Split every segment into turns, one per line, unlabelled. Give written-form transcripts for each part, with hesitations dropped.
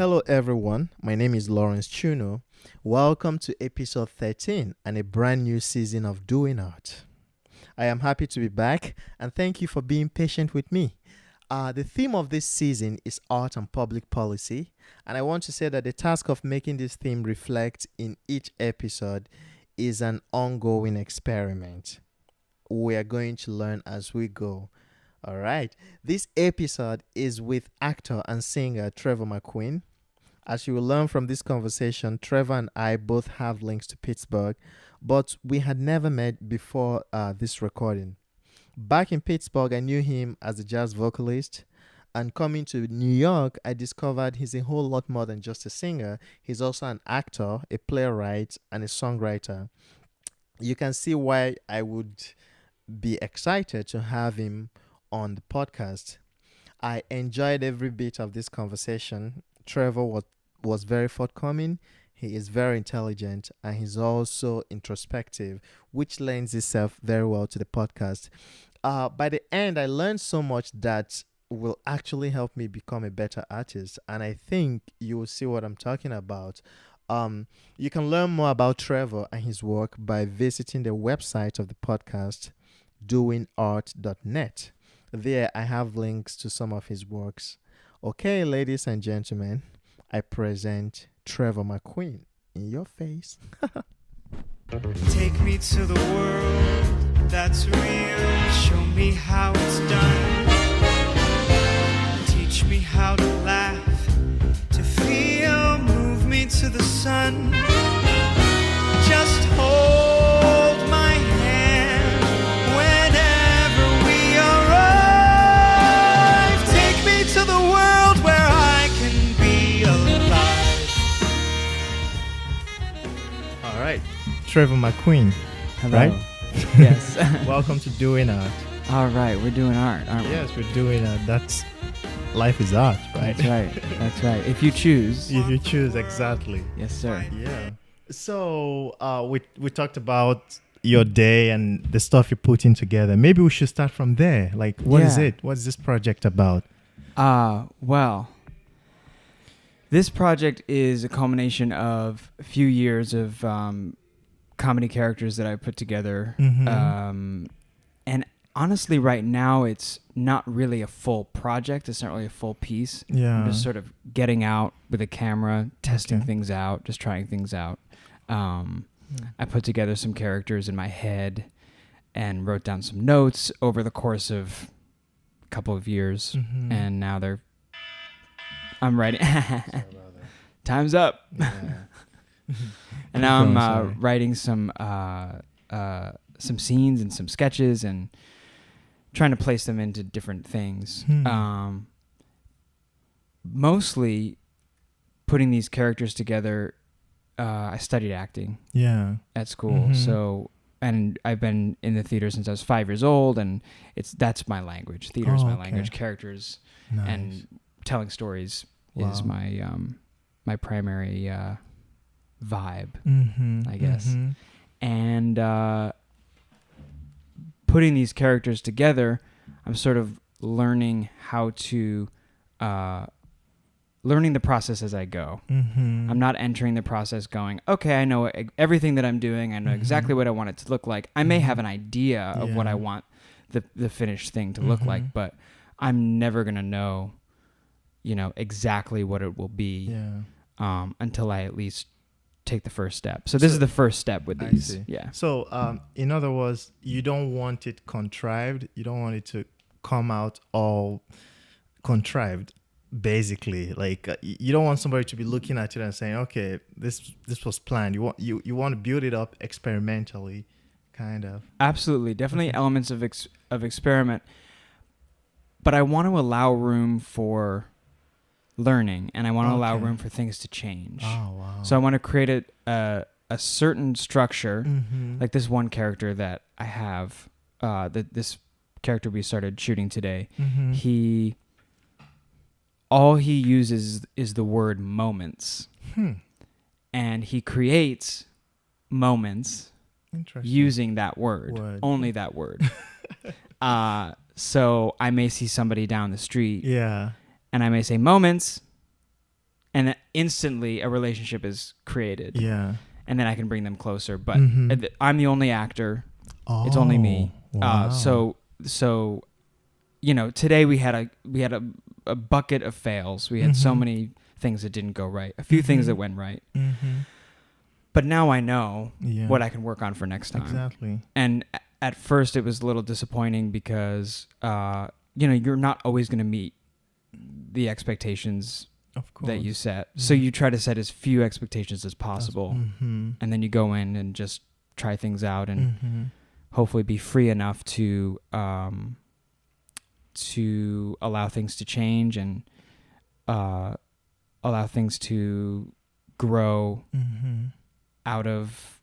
Hello, everyone. My name is Lawrence Chuno. Welcome to episode 13 and a brand new season of Doing Art. I am happy to be back and thank you for being patient with me. The theme of this season is art and public policy, and I want to say that the task of making this theme reflect in each episode is an ongoing experiment. We are going to learn as we go. All right. This episode is with actor and singer Trevor McQueen. As you will learn from this conversation, Trevor and I both have links to Pittsburgh, but we had never met before this recording. Back in Pittsburgh, I knew him as a jazz vocalist, and coming to New York, I discovered he's a whole lot more than just a singer. He's also an actor, a playwright, and a songwriter. You can see why I would be excited to have him on the podcast. I enjoyed every bit of this conversation. Trevor was very forthcoming. He is very intelligent and he's also introspective, which lends itself very well to the podcast. By the end, I learned so much that will actually help me become a better artist, and I think you will see what I'm talking about. You can learn more about Trevor and his work by visiting the website of the podcast, doingart.net. There, I have links to some of his works. Okay, ladies and gentlemen, I present Trevor McQueen in your face.
Take me to the world that's real. Show me how it's done. Teach me how to laugh, to feel. Move me to the sun. Just hold my hand whenever we arrive. Take me to the world where I can be alive.
All right, Trevor McQueen.
Hello.
Right?
Yes.
Welcome to Doing Art.
All right, we're doing art, aren't we?
Yes, we're doing art. That's life is art, right?
That's right. That's right. If you choose.
If you choose, exactly.
Yes, sir.
Yeah. So we talked about your day and the stuff you're putting together. Maybe we should start from there. Like, what is
Yeah.
it? What's this project about?
Well, this project is a culmination of a few years of comedy characters that I put together.
Mm-hmm.
And honestly, right now, it's not really a full project. It's not really a full piece.
Yeah.
I'm just sort of getting out with a camera, testing
Okay.
things out, just trying things out. I put together some characters in my head and wrote down some notes over the course of a couple of years.
Mhm.
And now I'm writing. Time's up.
Yeah.
And now
Keep going,
I'm
sorry.
writing some scenes and some sketches and trying to place them into different things. Mostly putting these characters together. I studied acting
Yeah.
at school,
Mhm.
so and I've been in the theater since I was 5 years old, and that's my language. Theater is
Oh,
my
okay.
language. Characters
Nice.
and telling stories is
Wow.
my primary vibe.
Mm-hmm.
I guess.
Mm-hmm.
And putting these characters together, I'm sort of learning how to learning the process as I go.
Mm-hmm.
I'm not entering the process going, okay, I know everything that I'm doing. I know exactly what I want it to look like. I may have an idea of what
Yeah.
I want the finished thing to look like, but I'm never going to know, exactly what it will be
Yeah.
until I at least take the first step. So this is the first step with
I
these.
see.
Yeah.
So, in other words, you don't want it contrived. You don't want it to come out all contrived. Basically, like you don't want somebody to be looking at it and saying, "Okay, this was planned." You want to build it up experimentally, kind of.
Absolutely, definitely elements of experiment, but I want to allow room for learning, and I want to allow
Okay.
room for things to change.
Oh wow!
So I want to create a certain structure,
Mm-hmm.
like this one character that I have. This character we started shooting today.
Mm-hmm.
All he uses is the word moments, and he creates moments
Interesting.
using that word. Only that word. So I may see somebody down the street
Yeah.
and I may say moments, and instantly a relationship is created.
Yeah.
And then I can bring them closer. But
Mhm.
I'm the only actor.
Oh,
It's only me.
Wow.
So, today we had a bucket of fails. We had so
Mhm.
many things that didn't go right. A few things that went right.
Mhm.
But now I know
Yeah.
what I can work on for next time.
Exactly.
And at first it was a little disappointing because, you're not always going to meet the expectations
Of course.
that you set. So you try to set as few expectations as possible.
Mhm.
And then you go in and just try things out and
Mhm.
hopefully be free enough to allow things to change and allow things to grow
Mhm.
out of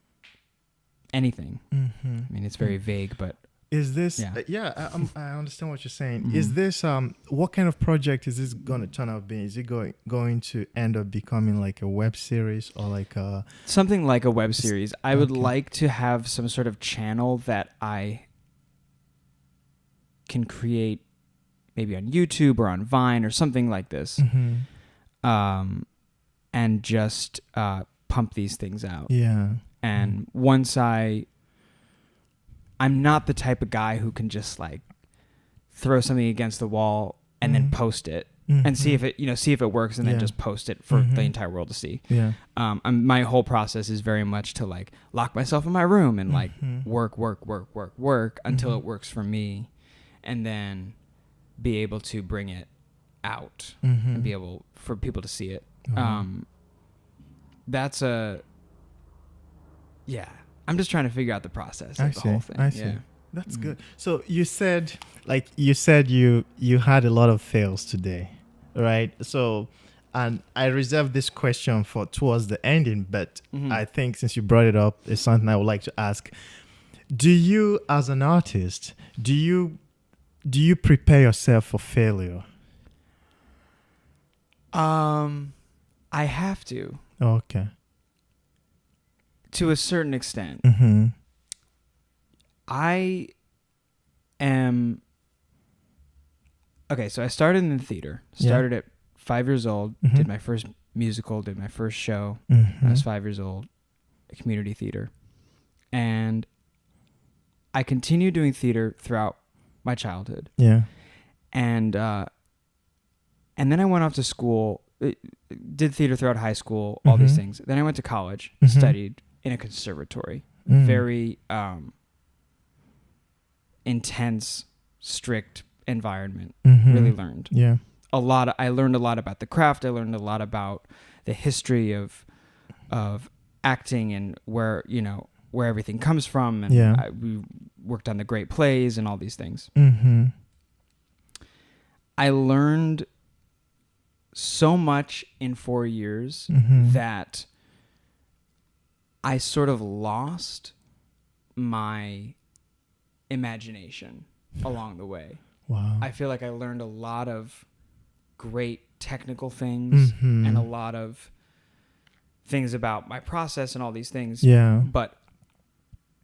anything.
Mhm.
I mean, it's very vague, but
Is this?
Yeah.
I understand what you're saying.
Mhm.
Is this? What kind of project is this going to turn out being? Is it going to end up becoming like a web series or like a?
something like a web series. I would
okay.
like to have some sort of channel that I can create, maybe on YouTube or on Vine or something like this,
Mhm.
and just pump these things out.
Yeah.
And once I'm not the type of guy who can just like throw something against the wall and then post it and see if it works and then
Yeah.
just post it for the
Mhm.
entire world to see.
Yeah.
My whole process is very much to like lock myself in my room and like
Mhm.
work until
Mhm.
it works for me, and then be able to bring it out
Mhm.
and be able for people to see it.
Mhm.
That's I'm just trying to figure out the process
I
of the
see.
whole thing.
I see.
Yeah.
That's good. So you said you had a lot of fails today, right? So, and I reserved this question for towards the ending, but
Mhm.
I think since you brought it up, it's something I would like to ask. Do you, as an artist, do you prepare yourself for failure?
I have to
Okay.
a certain extent.
Mm-hmm.
I am okay. So I started in the theater. Started at 5 years old.
Mhm.
Did my first musical. Did my first show.
Mm-hmm.
I was 5 years old. Community theater, and I continued doing theater throughout my childhood.
Yeah.
And then I went off to school. Did theater throughout high school. All these
Mhm.
things. Then I went to college.
Mhm.
Studied in a conservatory.
Mm.
Very intense, strict environment.
Mhm.
Really learned
Yeah.
I learned a lot about the craft. I learned a lot about the history of acting and where everything comes from. And
Yeah.
we worked on the great plays and all these things.
Mm-hmm.
I learned so much in 4 years
Mhm.
that I sort of lost my imagination along the way.
Wow.
I feel like I learned a lot of great technical things
Mhm.
and a lot of things about my process and all these things.
Yeah.
But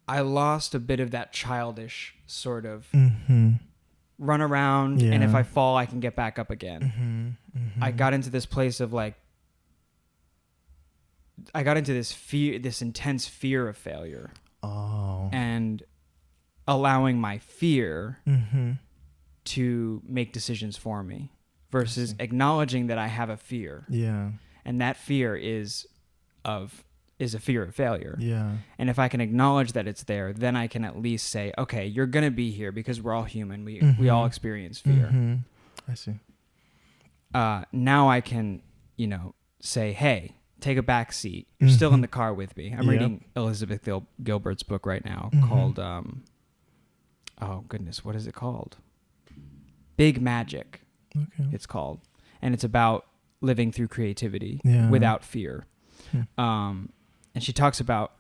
I lost a bit of that childish sort of
Mm-hmm.
run around, and if
Yeah.
I fall, I can get back up again.
Mm-hmm. Mm-hmm.
I got into this place of like, I got into this fear, this intense fear of failure,
Oh.
and allowing my fear
Mm-hmm.
to make decisions for me versus acknowledging that I have a fear,
Yeah.
and that fear is a fear of failure.
Yeah.
And if I can acknowledge that it's there, then I can at least say, okay, you're going to be here because we're all human. We
Mhm.
all experience fear.
Mm-hmm. I see.
Now I can, say, hey, take a back seat. You're still in the car with me. I'm
Yep.
reading Elizabeth Gilbert's book right now
Mhm.
called, oh goodness, what is it called? Big Magic,
Okay.
it's called. And it's about living through creativity
Yeah.
without fear.
Hmm.
And she talks about,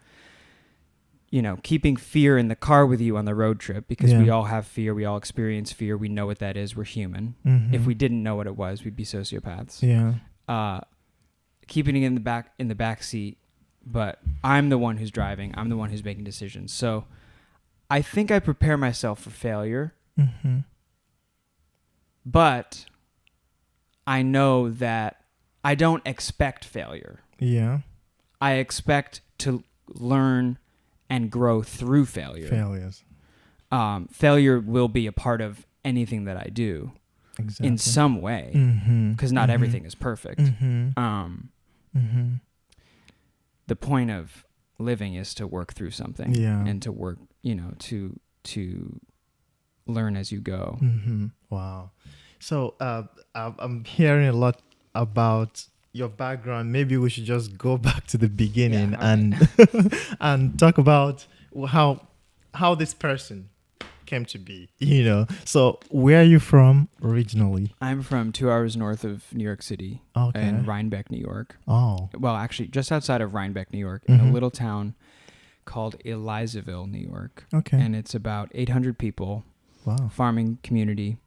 keeping fear in the car with you on the road trip, because
Yeah.
we all have fear. We all experience fear. We know what that is. We're human.
Mhm.
If we didn't know what it was, we'd be sociopaths.
Yeah.
Keeping it in the back seat, but I'm the one who's driving. I'm the one who's making decisions. So I think I prepare myself for failure,
Mm-hmm.
but I know that I don't expect failure.
Yeah.
I expect to learn and grow through failure.
Failures.
Failure will be a part of anything that I do in some way, because not everything is perfect. The point of living is to work through something and to work, to learn as you go.
Wow. So I'm hearing a lot about your background. Maybe we should just go back to the beginning and and talk about how this person came to be. So where are you from originally?
I'm from 2 hours north of New York City, in Rhinebeck, New York.
Oh,
well, actually, just outside of Rhinebeck, New York, in a little town called Elizaville, New York.
Okay.
And it's about 800 people.
Wow.
Farming community.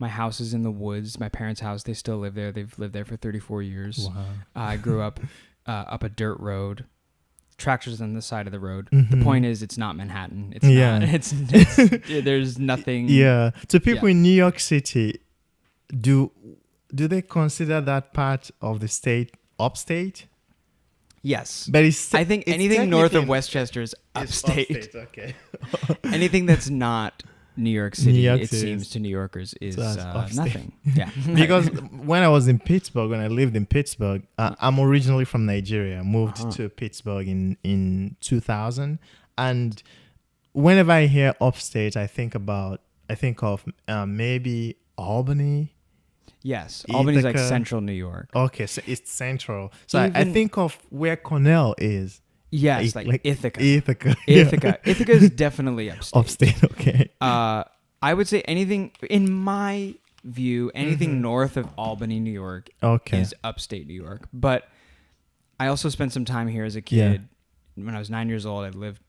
My house is in the woods. My parents' house, they still live there. They've lived there for 34 years.
Wow.
I grew up up a dirt road. Tractors on the side of the road. The point is, it's not Manhattan. It's not. It's there's nothing.
Yeah. To people in New York City, do they consider that part of the state upstate?
Yes.
But
I think anything north of Westchester is upstate.
Okay.
Anything that's not New York City, it seems to New Yorkers, is nothing. Yeah.
Because when I was in Pittsburgh, when I lived in Pittsburgh, I'm originally from Nigeria. I moved to Pittsburgh in 2000. And whenever I hear upstate, I think of maybe Albany.
Yes. Albany's like central New York.
Okay, so it's central. So I think of where Cornell is.
Yes, like Ithaca.
Ithaca.
Ithaca is definitely upstate.
Upstate, okay.
I would say anything, in my view, anything north of Albany, New York is upstate New York. But I also spent some time here as a kid. When I was 9 years old, I lived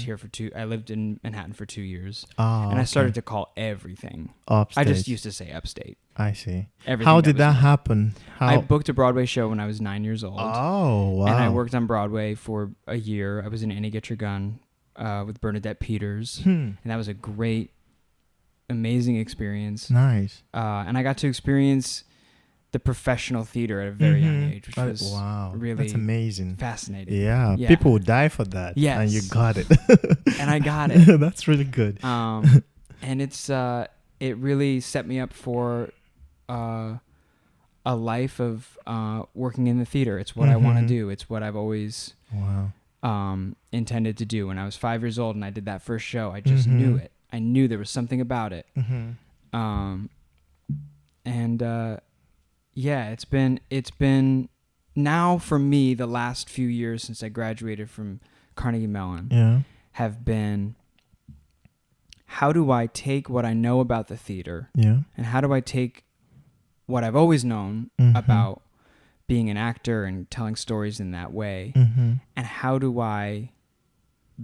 here I lived in Manhattan for 2 years. And I started to call everything upstate. I just used to say upstate.
I see.
Everything
How did that happen?
I booked a Broadway show when I was 9 years old.
Oh, wow.
And I worked on Broadway for a year. I was in Annie Get Your Gun with Bernadette Peters. And that was a great, amazing experience.
Nice.
And I got to experience the professional theater at a very young age, which was really
that's amazing.
Fascinating.
Yeah, people would die for that.
Yes.
And you got it.
And I got it.
That's really good.
And it really set me up for a life of working in the theater. It's what I want to do. It's what I've always intended to do. When I was 5 years old and I did that first show, I just knew it. I knew there was something about it. It's been now for me, the last few years since I graduated from Carnegie Mellon have been, how do I take what I know about the theater and how do I take what I've always known about being an actor and telling stories in that way, and how do I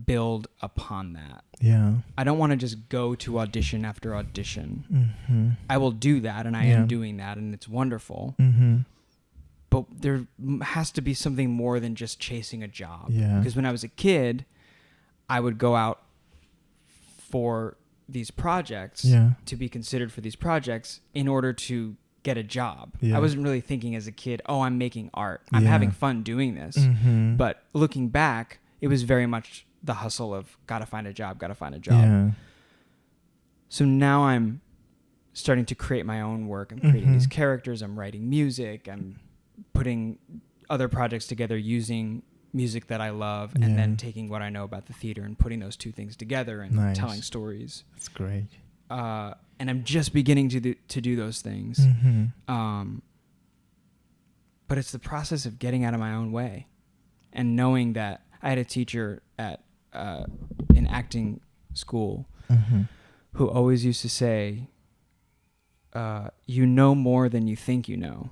build upon that? I don't want to just go to audition after audition. I will do that, and I am doing that, and it's wonderful. But there has to be something more than just chasing a job. Because when I was a kid, I would go out for these projects to be considered for these projects in order to get a job. I wasn't really thinking as a kid, I'm making art. I'm having fun doing this. But looking back, it was very much the hustle of gotta find a job. So now I'm starting to create my own work. I'm creating these characters. I'm writing music. I'm putting other projects together using music that I love, and then taking what I know about the theater and putting those two things together and telling stories.
That's great.
And I'm just beginning to do those things. But it's the process of getting out of my own way and knowing that I had a teacher at in acting school who always used to say, you know more than you think you know.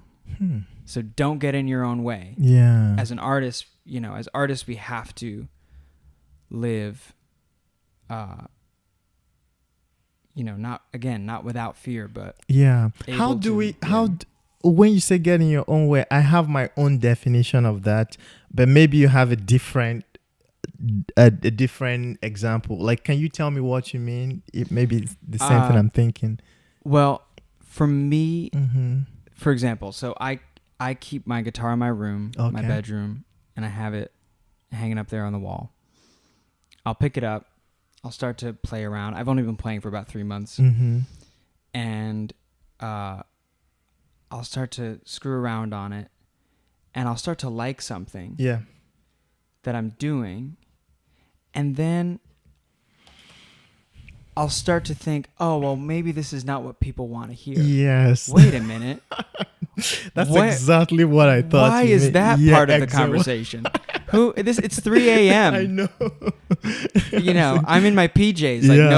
So don't get in your own way. As an artist, as artists, we have to live, not without fear, but
when you say get in your own way, I have my own definition of that, but maybe you have a different example. Like, can you tell me what you mean? Maybe it's the same thing I'm thinking.
Well, for me, for example, so I keep my guitar in my room, my
Okay.
bedroom, and I have it hanging up there on the wall. I'll pick it up. I'll start to play around. I've only been playing for about 3 months.
Mm-hmm.
And I'll start to screw around on it. And I'll start to like something
Yeah.
that I'm doing. And then I'll start to think, oh, well, maybe this is not what people want to hear.
Yes.
Wait a minute.
That's
What-
exactly what I thought.
Why
you
is
meant.
that
Yeah,
part of the
exactly.
conversation? It's 3 a.m.
I know.
You know, I'm in my PJs. Like
Yeah.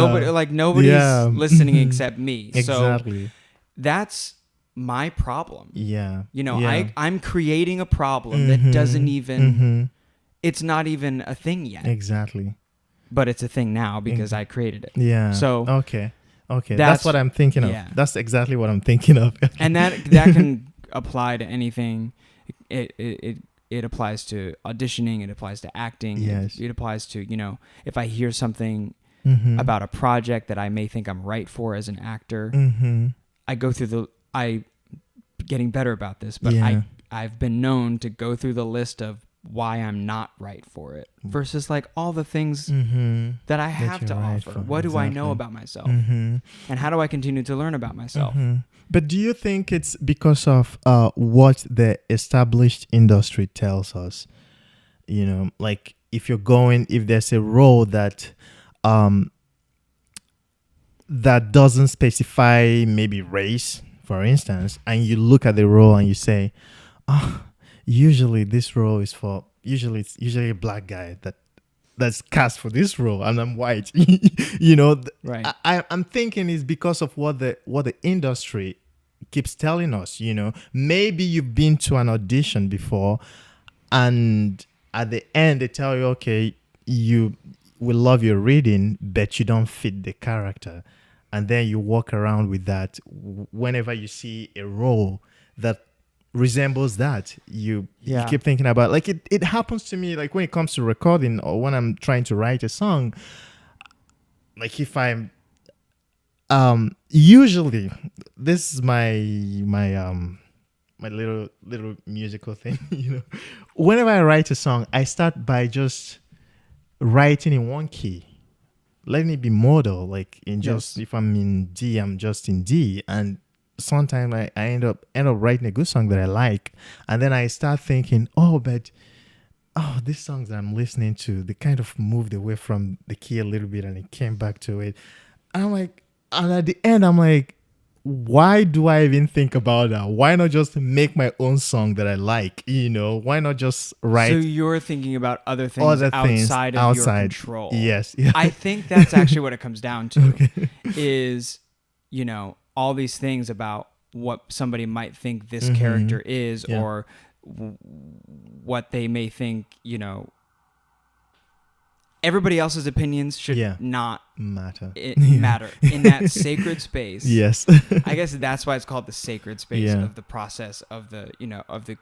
nobody's
Yeah.
listening
Mhm.
except me. So
Exactly.
that's my problem.
Yeah.
You know,
Yeah.
I'm creating a problem that doesn't even,
Mhm.
it's not even a thing yet.
Exactly.
But it's a thing now because I created it.
Yeah.
So
okay. That's
that's-
what I'm thinking of.
yeah.
That's exactly what I'm thinking of.
And that can apply to anything. It applies to auditioning. It applies to acting.
Yes.
It applies to, you know, if I hear something
Mhm.
about a project that I may think I'm right for as an actor,
Mhm.
I go through getting better about this, but
Yeah.
I've been known to go through the list of why I'm not right for it versus like all the things
Mhm.
that I have
you're
to
right
offer.
for.
What do I know
Exactly.
about myself?
Mhm.
And how do I continue to learn about myself?
Mhm. But do you think it's because of what the established industry tells us? You know, like if there's a role that that doesn't specify maybe race, for instance, and you look at the role and you say, usually this role is for it's usually a black guy that's cast for this role, and I'm white. You know,
Right.
I'm thinking it's because of what the industry keeps telling us. You know, maybe you've been to an audition before, and at the end they tell you, okay, we love your reading, but you don't fit the character, and then you walk around with that. Whenever you see a role that resembles that, you
Yeah.
keep thinking about, like, it happens to me, like when it comes to recording or when I'm trying to write a song. Like if I'm usually, this is my little musical thing. You know, whenever I write a song, I start by just writing in one key, letting it be modal. Like in just, if I'm in D, I'm just in D, and sometimes I end up writing a good song that I like, and then I start thinking, these songs that I'm listening to, they kind of moved away from the key a little bit and it came back to it. And I'm like, and at the end, I'm like, why do I even think about that? Why not just make my own song that I like? You know, why not just write
So you're thinking about other things outside of your control.
Yes. Yeah.
I think that's actually what it comes down to is, you know, all these things about what somebody might think this character is,
Yeah.
or what they may think, you know, everybody else's opinions should not
matter
matter in that sacred space.
Yes.
I guess that's why it's called the sacred space of the process of the, you know, of the,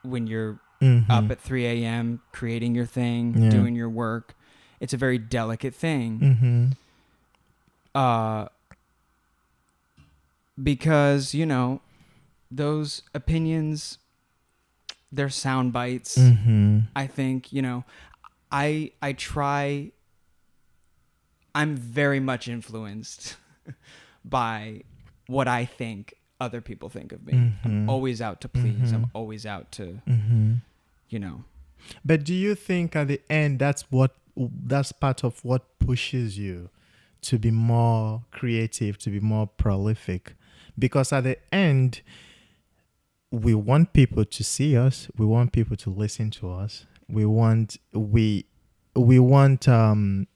when you're up at 3 a.m. creating your thing, doing your work. It's a very delicate thing. Because, you know, those opinions, they're sound bites. I think, you know, I'm very much influenced by what I think other people think of me. I'm always out to please. I'm always out to, you know.
But do you think at the end that's part of what pushes you to be more creative, to be more prolific? Because at the end, we want people to see us. We want people to listen to us. We want validation.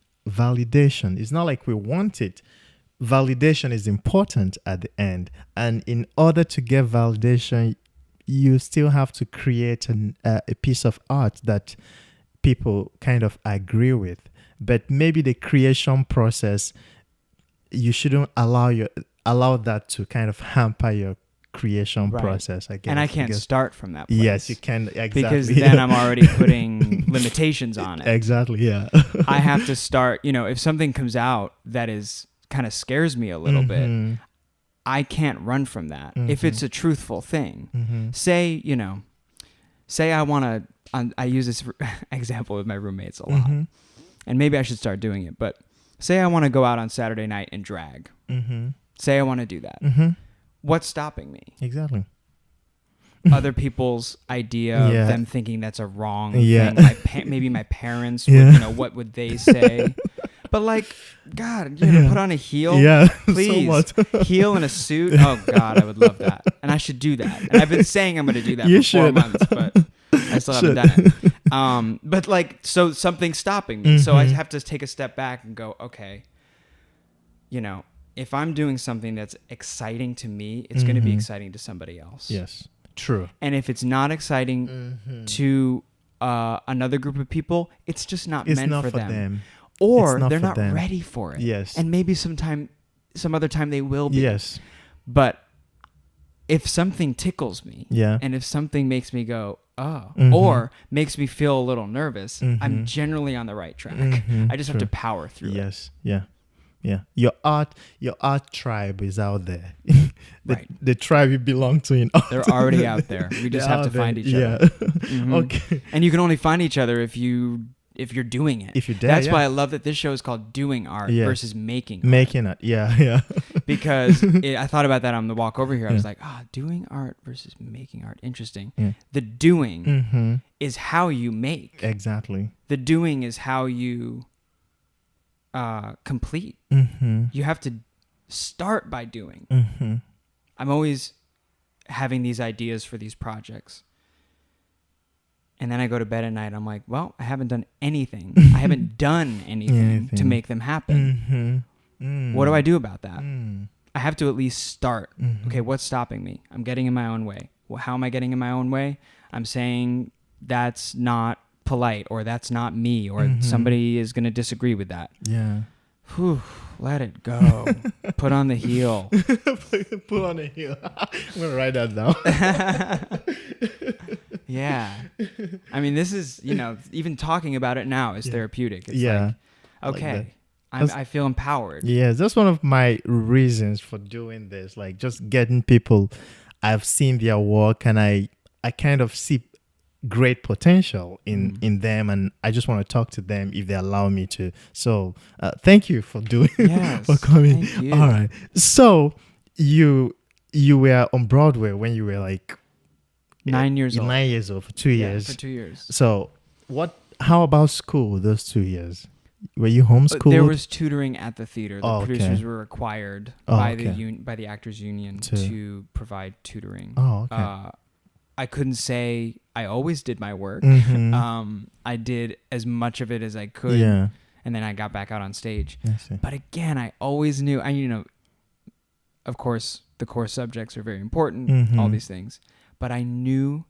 It's not like we want it. Validation is important at the end. And in order to get validation, you still have to create a piece of art that people kind of agree with. But maybe the creation process, you shouldn't allow that to kind of hamper your creation process, I guess.
And I can't start from that place.
Yes, you can. Exactly.
Because then I'm already putting limitations on it.
Exactly, yeah.
I have to start, you know, if something comes out that is kind of scares me a little bit, I can't run from that if it's a truthful thing. Say, I want to, I use this example with my roommates a lot, and maybe I should start doing it, but say I want to go out on Saturday night and drag. Say I want to do that. What's stopping me?
Exactly.
Other people's idea of them thinking that's a wrong thing. Maybe my parents would, what would they say? But like, God, put on a heel, please.
So
Heel and a suit. Oh God, I would love that, and I should do that. And I've been saying I'm going to do that for 4 months, but I still haven't done it. But like, so something's stopping me. So I have to take a step back and go, okay, if I'm doing something that's exciting to me, it's going to be exciting to somebody else.
Yes, true.
And if it's not exciting to another group of people, it's just not meant for them. Or they're not ready for it.
Yes.
And maybe some other time they will be.
Yes.
But if something tickles me, and if something makes me go, oh, or makes me feel a little nervous, I'm generally on the right track. I just have to power through it.
Yes. Yeah. Yeah. Your art tribe is out there. The tribe you belong to in art.
They're already out there. We just have to find each other.
Okay.
And you can only find each other if you're doing it.
If you're there,
that's why I love that this show is called Doing Art versus Making Art.
Making it, yeah.
Because I thought about that on the walk over here. I was like, doing art versus making art. Interesting.
Yeah.
The doing is how you make.
Exactly.
The doing is how you complete. You have to start by doing. I'm always having these ideas for these projects. And then I go to bed at night. I'm like, well, I haven't done anything. I haven't done anything to make them happen. What do I do about that? I have to at least start. Okay, what's stopping me? I'm getting in my own way. Well, how am I getting in my own way? I'm saying that's not polite, or that's not me, or somebody is going to disagree with that.
Yeah.
Whew, let it go. Put on the heel.
Put on the heel. I'm going to write that down.
Yeah. I mean, this is, even talking about it now is therapeutic. It's like, okay, like I feel empowered.
Yeah, that's one of my reasons for doing this. Like, just getting people, I've seen their work, and I kind of see great potential in them, and I just want to talk to them if they allow me to. So thank you for doing for coming.
Thank you.
All right. So you were on Broadway when you were like
9 years old.
9 years old for 2 years.
For 2 years.
So how about school those 2 years? Were you homeschooled?
There was tutoring at the theater. The producers were required by the Actors Union to provide tutoring.
Oh, okay.
I couldn't say I always did my work. I did as much of it as I could.
Yeah.
And then I got back out on stage.
I see.
But again, I always knew, of course, the core subjects are very important, all these things. But I knew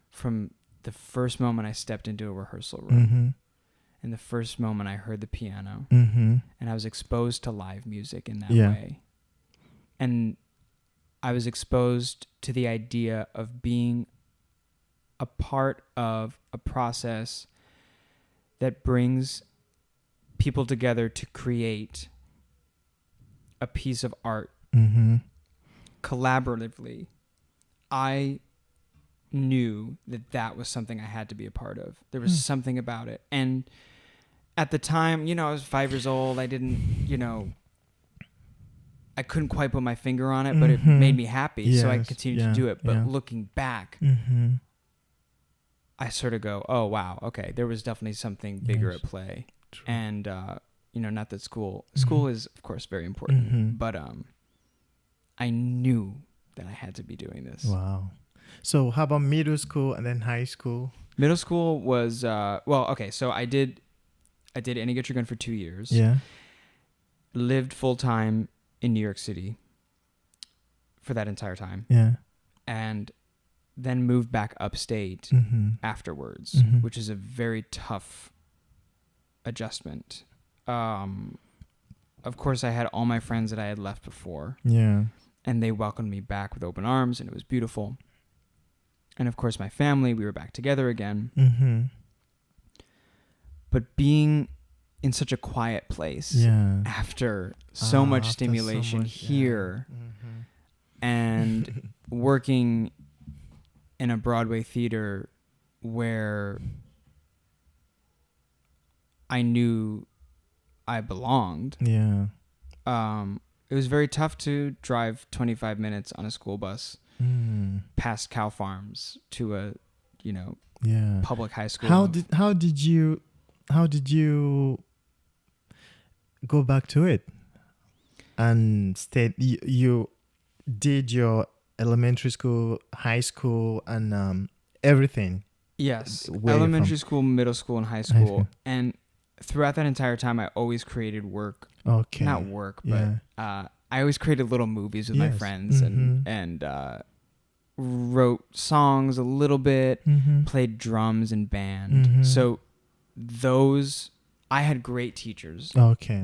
from the first moment I stepped into a rehearsal room, and the first moment I heard the piano, and I was exposed to live music in that way. And I was exposed to the idea of being a part of a process that brings people together to create a piece of art collaboratively. I knew that was something I had to be a part of. There was something about it. And at the time, I was 5 years old. I didn't, I couldn't quite put my finger on it, but it made me happy. So I continued to do it. But looking back, I sort of go, oh, wow, okay, there was definitely something bigger at play. True. And, not that school is, of course, very important, but I knew that I had to be doing this.
Wow. So how about middle school and then high school?
Middle school was, so I did Any Get Your Gun for 2 years.
Yeah.
Lived full-time in New York City for that entire time.
Yeah.
And then moved back upstate afterwards, which is a very tough adjustment. Of course, I had all my friends that I had left before.
Yeah.
And they welcomed me back with open arms, and it was beautiful. And of course, my family, we were back together again. But being in such a quiet place after so much stimulation here, and working in a Broadway theater where I knew I belonged.
Yeah.
It was very tough to drive 25 minutes on a school bus past cow farms to a,
Yeah.
public high school.
How did you go back to it and stay? You did your elementary school, high school, and everything.
Yes,
Where
elementary school, middle school, and high school. And throughout that entire time, I always created work.
Okay.
Not work, but I always created little movies with my friends and wrote songs a little bit, played drums in band. So I had great teachers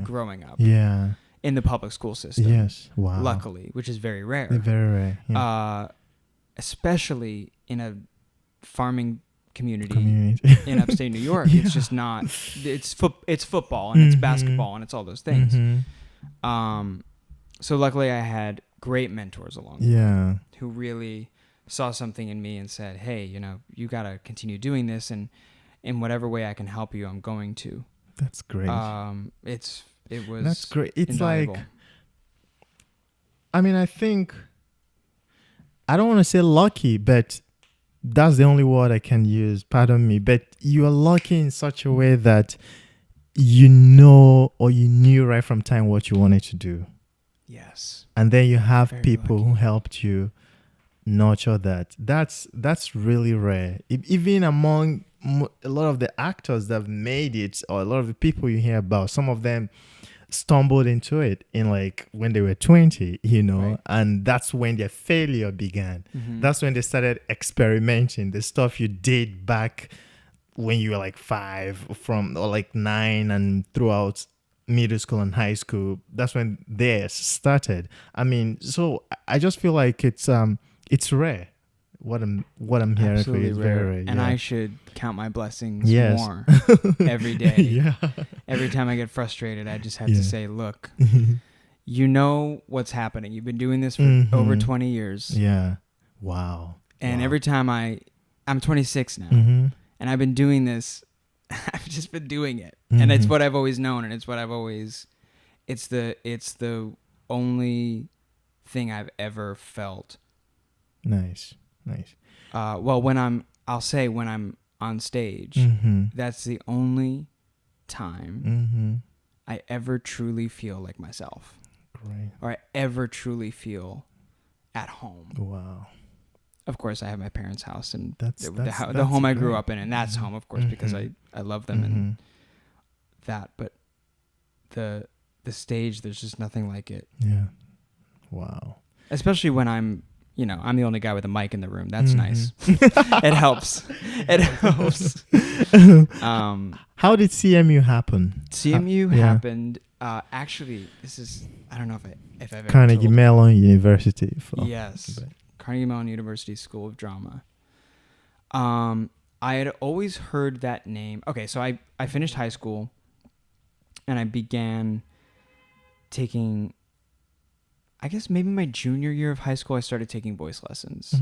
growing up in the public school system.
Yes. Wow.
Luckily, which is very rare.
Very rare. Yeah.
Especially in a farming community in upstate New York.
Yeah.
It's just not, it's football and it's basketball and it's all those things. So luckily I had great mentors along the way who really saw something in me and said, hey, you got to continue doing this, and in whatever way I can help you, I'm going to.
That's great.
That's
great. It's
invaluable.
like, I think, I don't want to say lucky, but that's the only word I can use. Pardon me. But you are lucky in such a way that you knew right from time what you wanted to do.
Yes.
And then you have
Very
people
lucky.
who helped you nurture that. That's really rare. Even among a lot of the actors that have made it, or a lot of the people you hear about, some of them stumbled into it in when they were 20,
Right.
and that's when their failure began. That's when they started experimenting. The stuff you did back when you were 5 or 9 and throughout middle school and high school, that's when theirs started. So I just feel like it's rare. What I'm hearing
Absolutely
for you is
rare.
very rare.
And
yeah.
I should count my blessings
Yes.
more every day.
Yeah.
Every time I get frustrated, I just have to say, look, you know what's happening. You've been doing this for over 20 years.
Yeah. Wow.
And
Wow.
every time I'm 26 now, and I've been doing this, I've just been doing it. And it's what I've always known, and it's the only thing I've ever felt.
Nice.
Well, when I'm on stage, that's the only time I ever truly feel like myself.
Great.
Or I ever truly feel at home.
Wow.
Of course, I have my parents' house and
That's
the home I grew
great.
up in, and that's home, of course, because I love them and that. But the stage, there's just nothing like it.
Yeah. Wow.
Especially when I'm the only guy with a mic in the room. That's nice. It helps. It helps.
How did CMU happen?
CMU happened. Actually, this is, I don't know if I've ever
Carnegie
told.
Mellon University.
Yes. Carnegie Mellon University School of Drama. I had always heard that name. Okay, so I finished high school and I began taking, I guess maybe my junior year of high school, I started taking voice lessons.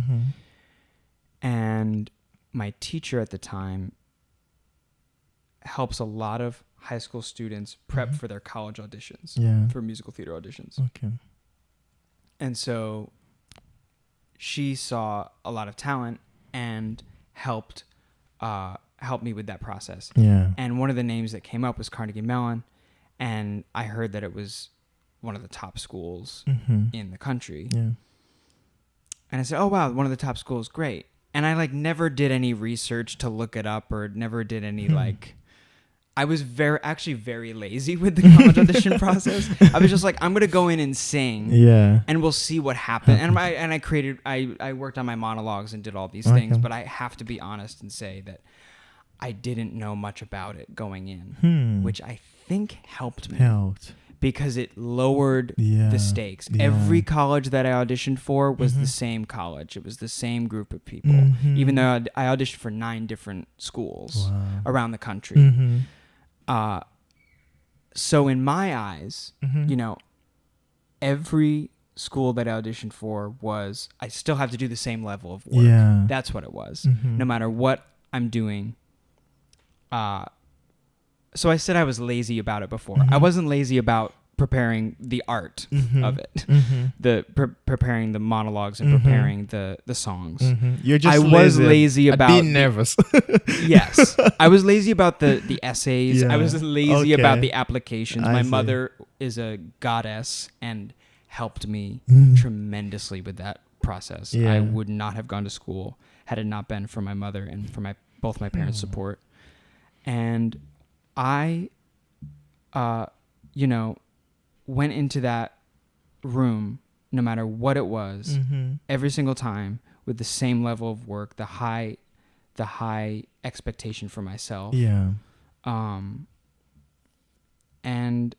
And my teacher at the time helps a lot of high school students prep for their college auditions, for musical theater auditions.
Okay.
And so she saw a lot of talent and helped me with that process.
Yeah.
And one of the names that came up was Carnegie Mellon, and I heard that it was one of the top schools in the country.
Yeah.
And I said, oh, wow, one of the top schools, great. And I never did any research to look it up, or never did any I was very lazy with the college audition process. I was just I'm going to go in and sing.
Yeah.
And we'll see what happens. And I worked on my monologues and did all these things, but I have to be honest and say that I didn't know much about it going in, which I think helped me. Because it lowered the stakes.
Yeah.
Every college that I auditioned for was the same college. It was the same group of people. Even though I auditioned for 9 different schools around the country. So in my eyes, every school that I auditioned for was I still have to do the same level of work.
Yeah.
That's what it was.
Mm-hmm.
No matter what I'm doing. So I said I was lazy about it before.
Mm-hmm.
I wasn't lazy about preparing the art
Mm-hmm.
of it,
Mm-hmm.
preparing the monologues and
Mm-hmm.
preparing the songs.
Mm-hmm. You're just
I was lazy
at
about
being nervous.
Yes, I was lazy about the essays.
Yeah.
I was lazy
Okay.
about the applications.
I
My
see.
mother is a goddess and helped me
Mm.
tremendously with that process.
Yeah.
I would not have gone to school had it not been for my mother and for both my parents' support. And I, went into that room, no matter what it was,
Mm-hmm.
every single time with the same level of work, the high expectation for myself.
Yeah.
And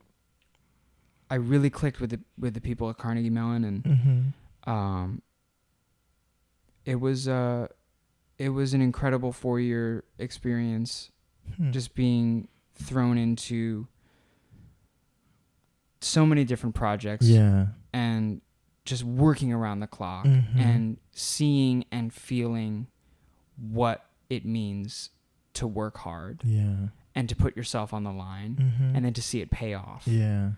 I really clicked with the people at Carnegie Mellon, and
Mm-hmm.
it was an incredible 4-year experience, just being thrown into so many different projects.
Yeah.
And just working around the clock
Mhm.
and seeing and feeling what it means to work hard
Yeah.
and to put yourself on the line
Mhm.
and then to see it pay off.
Yeah.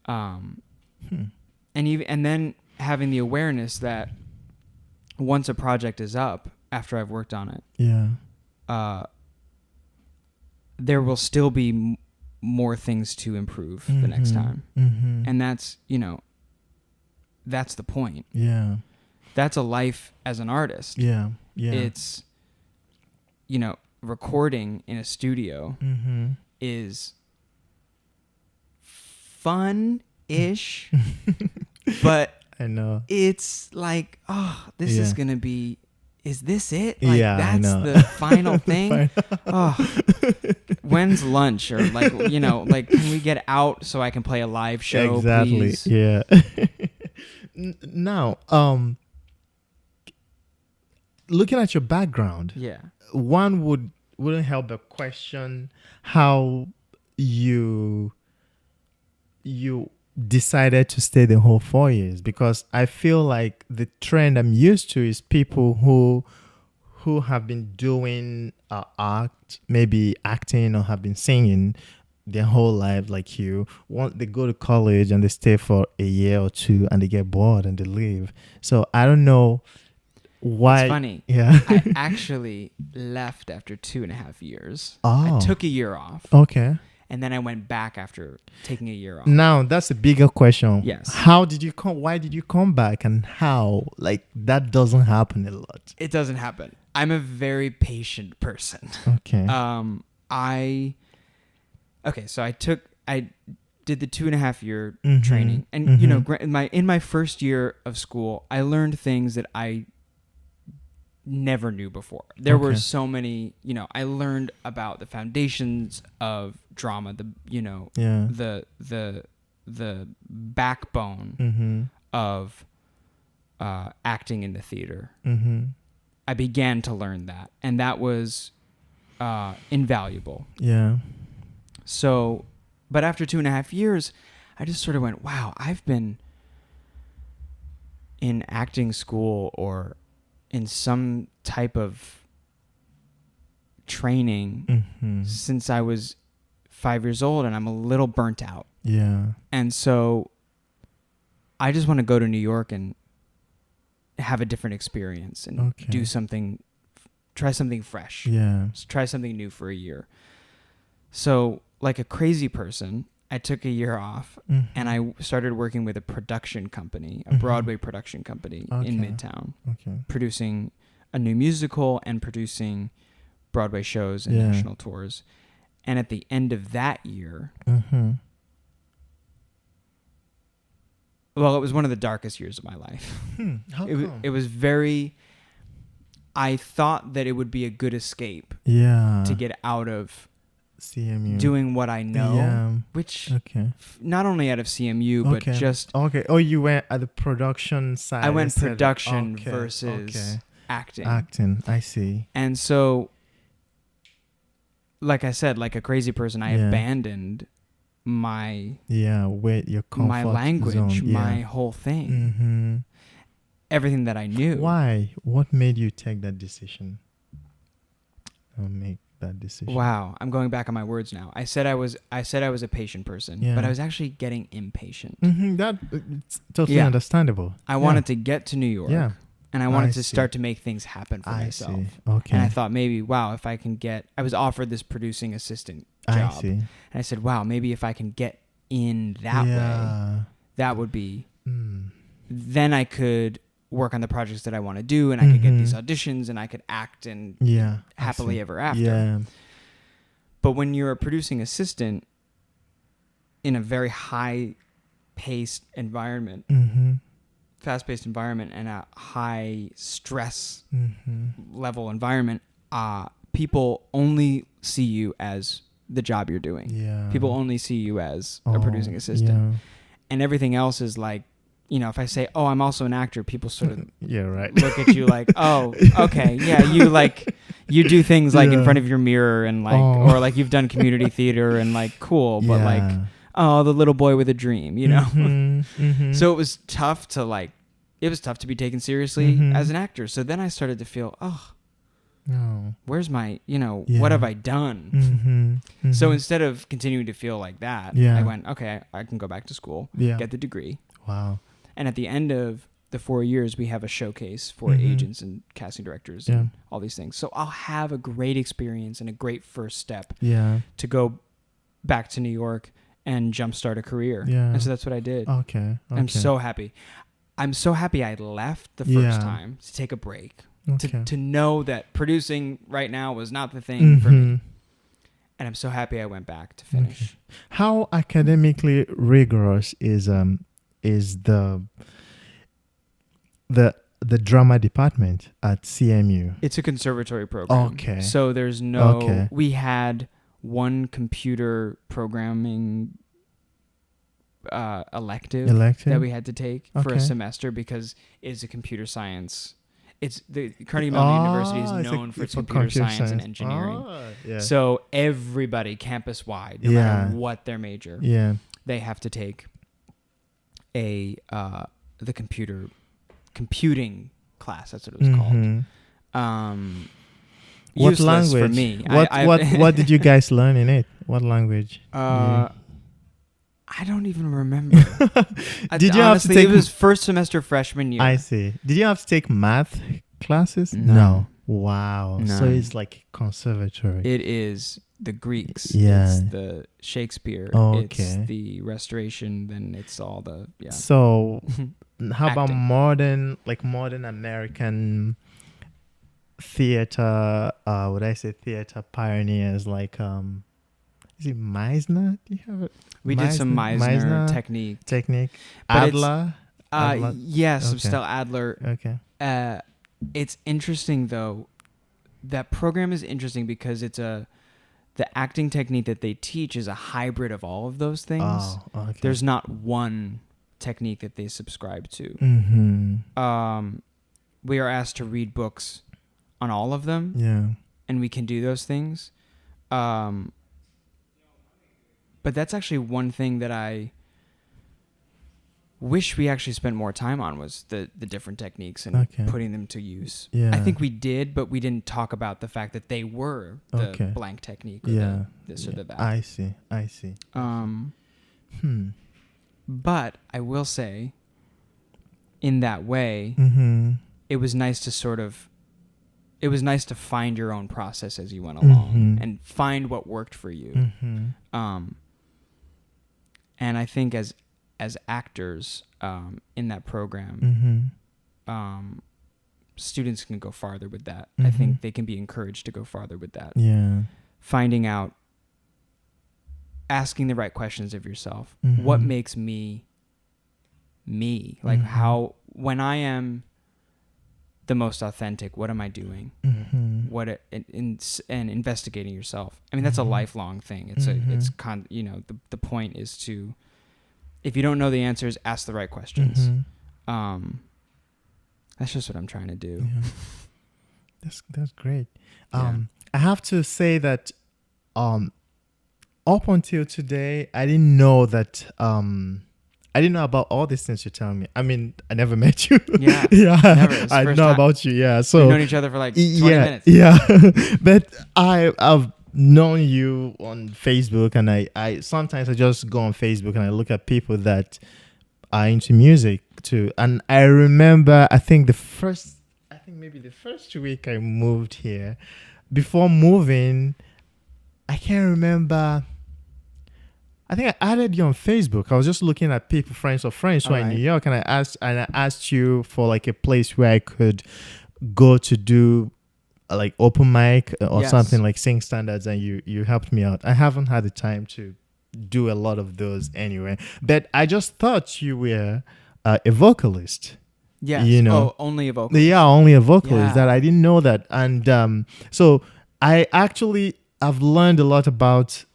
And then having the awareness that once a project is up, after I've worked on it,
Yeah.
there will still be more things to improve the next time.
Mm-hmm.
And that's, that's the point.
Yeah.
That's a life as an artist.
Yeah. Yeah.
It's, recording in a studio
Mm-hmm.
is fun-ish, but
I know.
it's like, this is
Yeah.
going to be, is this it? Like,
Yeah, I
that's
know.
the final thing? When's lunch? Or can we get out so I can play a live show,
Exactly.
please?
Yeah. Now, looking at your background,
Yeah.
one wouldn't help but question how you decided to stay the whole 4 years, because I feel like the trend I'm used to is people who have been doing art, maybe acting, or have been singing their whole life, like you. They go to college and they stay for a year or two and they get bored and they leave. So I don't know why.
It's funny.
Yeah.
I actually left after 2.5 years.
Oh.
I took a year off.
Okay.
And then I went back after taking a year off.
Now that's a bigger question.
Yes.
How did you come? Why did you come back? And how? Like, that doesn't happen a lot.
It doesn't happen. I'm a very patient person.
Okay.
So I did the 2.5-year
Mhm.
training, and
Mhm.
in my first year of school, I learned things that I never knew before. There were
Okay.
so many, I learned about the foundations of drama,
Yeah.
the backbone
Mm-hmm.
of acting in the theater.
Mm-hmm.
I began to learn that, and that was invaluable.
Yeah.
So, but after 2.5 years, I just sort of went, wow, I've been in acting school or in some type of training
Mm-hmm.
since I was 5 years old, and I'm a little burnt out.
Yeah.
And so I just want to go to New York and have a different experience and
Okay.
do something, try something fresh.
Yeah.
Try something new for a year. So, like a crazy person, I took a year off
Mhm.
and I started working with a production company, a
Mhm.
Broadway production company in
Okay.
Midtown,
Okay.
producing a new musical and producing Broadway shows and
Yeah.
national tours. And at the end of that year,
Mm-hmm.
well, it was one of the darkest years of my life.
How
It
come?
was very, I thought that it would be a good escape
Yeah.
to get out of
CMU.
doing what I know,
Yeah.
which
Okay.
not only out of CMU, but
Okay.
just
Okay. Oh, you went at the production side.
I went
instead of-
production
okay,
versus
okay.
acting.
Acting. I see.
And so, like I said, like a crazy person, I
Yeah.
abandoned my
where your comfort
my language,
zone.
my whole thing,
Mm-hmm.
everything that I knew.
Why? What made you take that decision? Or make that decision?
Wow, I'm going back on my words now. I said I was a patient person, but I was actually getting impatient.
Mm-hmm. It's totally understandable.
I wanted to get to New York.
Yeah.
And I wanted to start to make things happen for myself.
See. Okay.
And I thought maybe, wow, if I can get... I was offered this producing assistant job.
I see.
And I said, wow, maybe if I can get in that way, that would be... Then I could work on the projects that I want to do, and I could get these auditions, and I could act and happily ever after.
Yeah.
But when you're a producing assistant in a very high-paced environment... fast-paced environment and a high stress level environment, people only see you as the job you're doing. Yeah. People only see you as a producing assistant. Yeah. And everything else is like, if I say, oh, I'm also an actor, people sort of look at you like, oh, okay, yeah, you do things like in front of your mirror and like, or like you've done community theater and like, cool, but like, oh, the little boy with a dream, So it was tough to be taken seriously as an actor. So then I started to feel, where's my, what have I done? So instead of continuing to feel like that, I went, okay, I can go back to school, get the degree.
Wow.
And at the end of the 4 years, we have a showcase for agents and casting directors and all these things. So I'll have a great experience and a great first step to go back to New York and jumpstart a career. Yeah. And so that's what I did.
Okay.
I'm so happy. I'm so happy I left the first time to take a break. Okay. To know that producing right now was not the thing for me. And I'm so happy I went back to finish.
Okay. How academically rigorous is the drama department at CMU?
It's a conservatory program. Okay. So there's no we had one computer programming elective that we had to take for a semester because it's a computer science. It's the Carnegie Mellon University is known for its computer science and engineering. So everybody campus wide, no matter what their major, they have to take the computing class. That's what it was called.
What language?
For me.
What did you guys learn in it? What language?
I don't even remember.
Did you have to take?
It was first semester freshman year.
I see. Did you have to take math classes? No. Wow. No. So it's like conservatory.
It is the Greeks. Yeah. It's the Shakespeare. It's the Restoration. Then it's all the
So, how about modern American theater? Would I say theater pioneers like Is it Meisner? Do you have it?
We did some Meisner technique.
Adler?
Yes, some Stella Adler.
Okay.
It's interesting though. That program is interesting because the acting technique that they teach is a hybrid of all of those things. Oh, okay. There's not one technique that they subscribe to. We are asked to read books on all of them. Yeah. And we can do those things. But that's actually one thing that I wish we actually spent more time on was the different techniques and putting them to use. Yeah. I think we did, but we didn't talk about the fact that they were the blank technique or the this or the that.
I see.
But I will say, in that way, it was nice to find your own process as you went along and find what worked for you. And I think as actors in that program, students can go farther with that. I think they can be encouraged to go farther with that. Yeah. Finding out, asking the right questions of yourself. What makes me? Like how, when I am the most authentic, what am I doing? And investigating yourself. I mean, that's a lifelong thing. The point is to, if you don't know the answers, ask the right questions. That's just what I'm trying to do.
Yeah. That's great. I have to say that up until today, I didn't know that. I didn't know about all these things you're telling me. I mean, I never met you.
Yeah,
Yeah,
never. It's the
I
first
know
time.
about you. Yeah,
We've
so
known each other for like 20
yeah,
minutes.
yeah. But I've known you on Facebook, and I sometimes I just go on Facebook and I look at people that are into music too. And I remember, I think maybe the first week I moved here. Before moving, I can't remember. I think I added you on Facebook. I was just looking at people, friends of friends who are in New York, and I asked you for like a place where I could go to do like open mic or something, like sing standards, and you helped me out. I haven't had the time to do a lot of those anyway, but I just thought you were a vocalist.
Yes.
You know,
only a vocalist.
Yeah, only a vocalist.
Yeah.
That I didn't know that, and so I actually have learned a lot about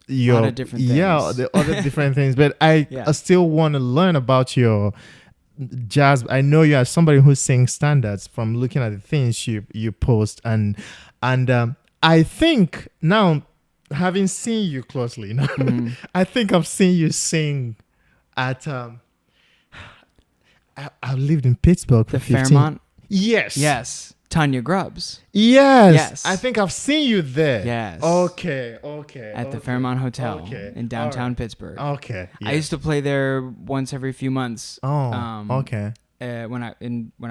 your
lot of different things.
the other different things, but I still want to learn about your jazz. I know you are somebody who sings standards from looking at the things you post, and I think now, having seen you closely, I think I've seen you sing at I lived in Pittsburgh for
The
15.
Fairmont.
Yes.
Tanya Grubbs.
Yes. I think I've seen you there.
Yes.
Okay.
At the Fairmont Hotel in downtown Pittsburgh.
Okay. Yes.
I used to play there once every few months.
Oh. Okay.
When I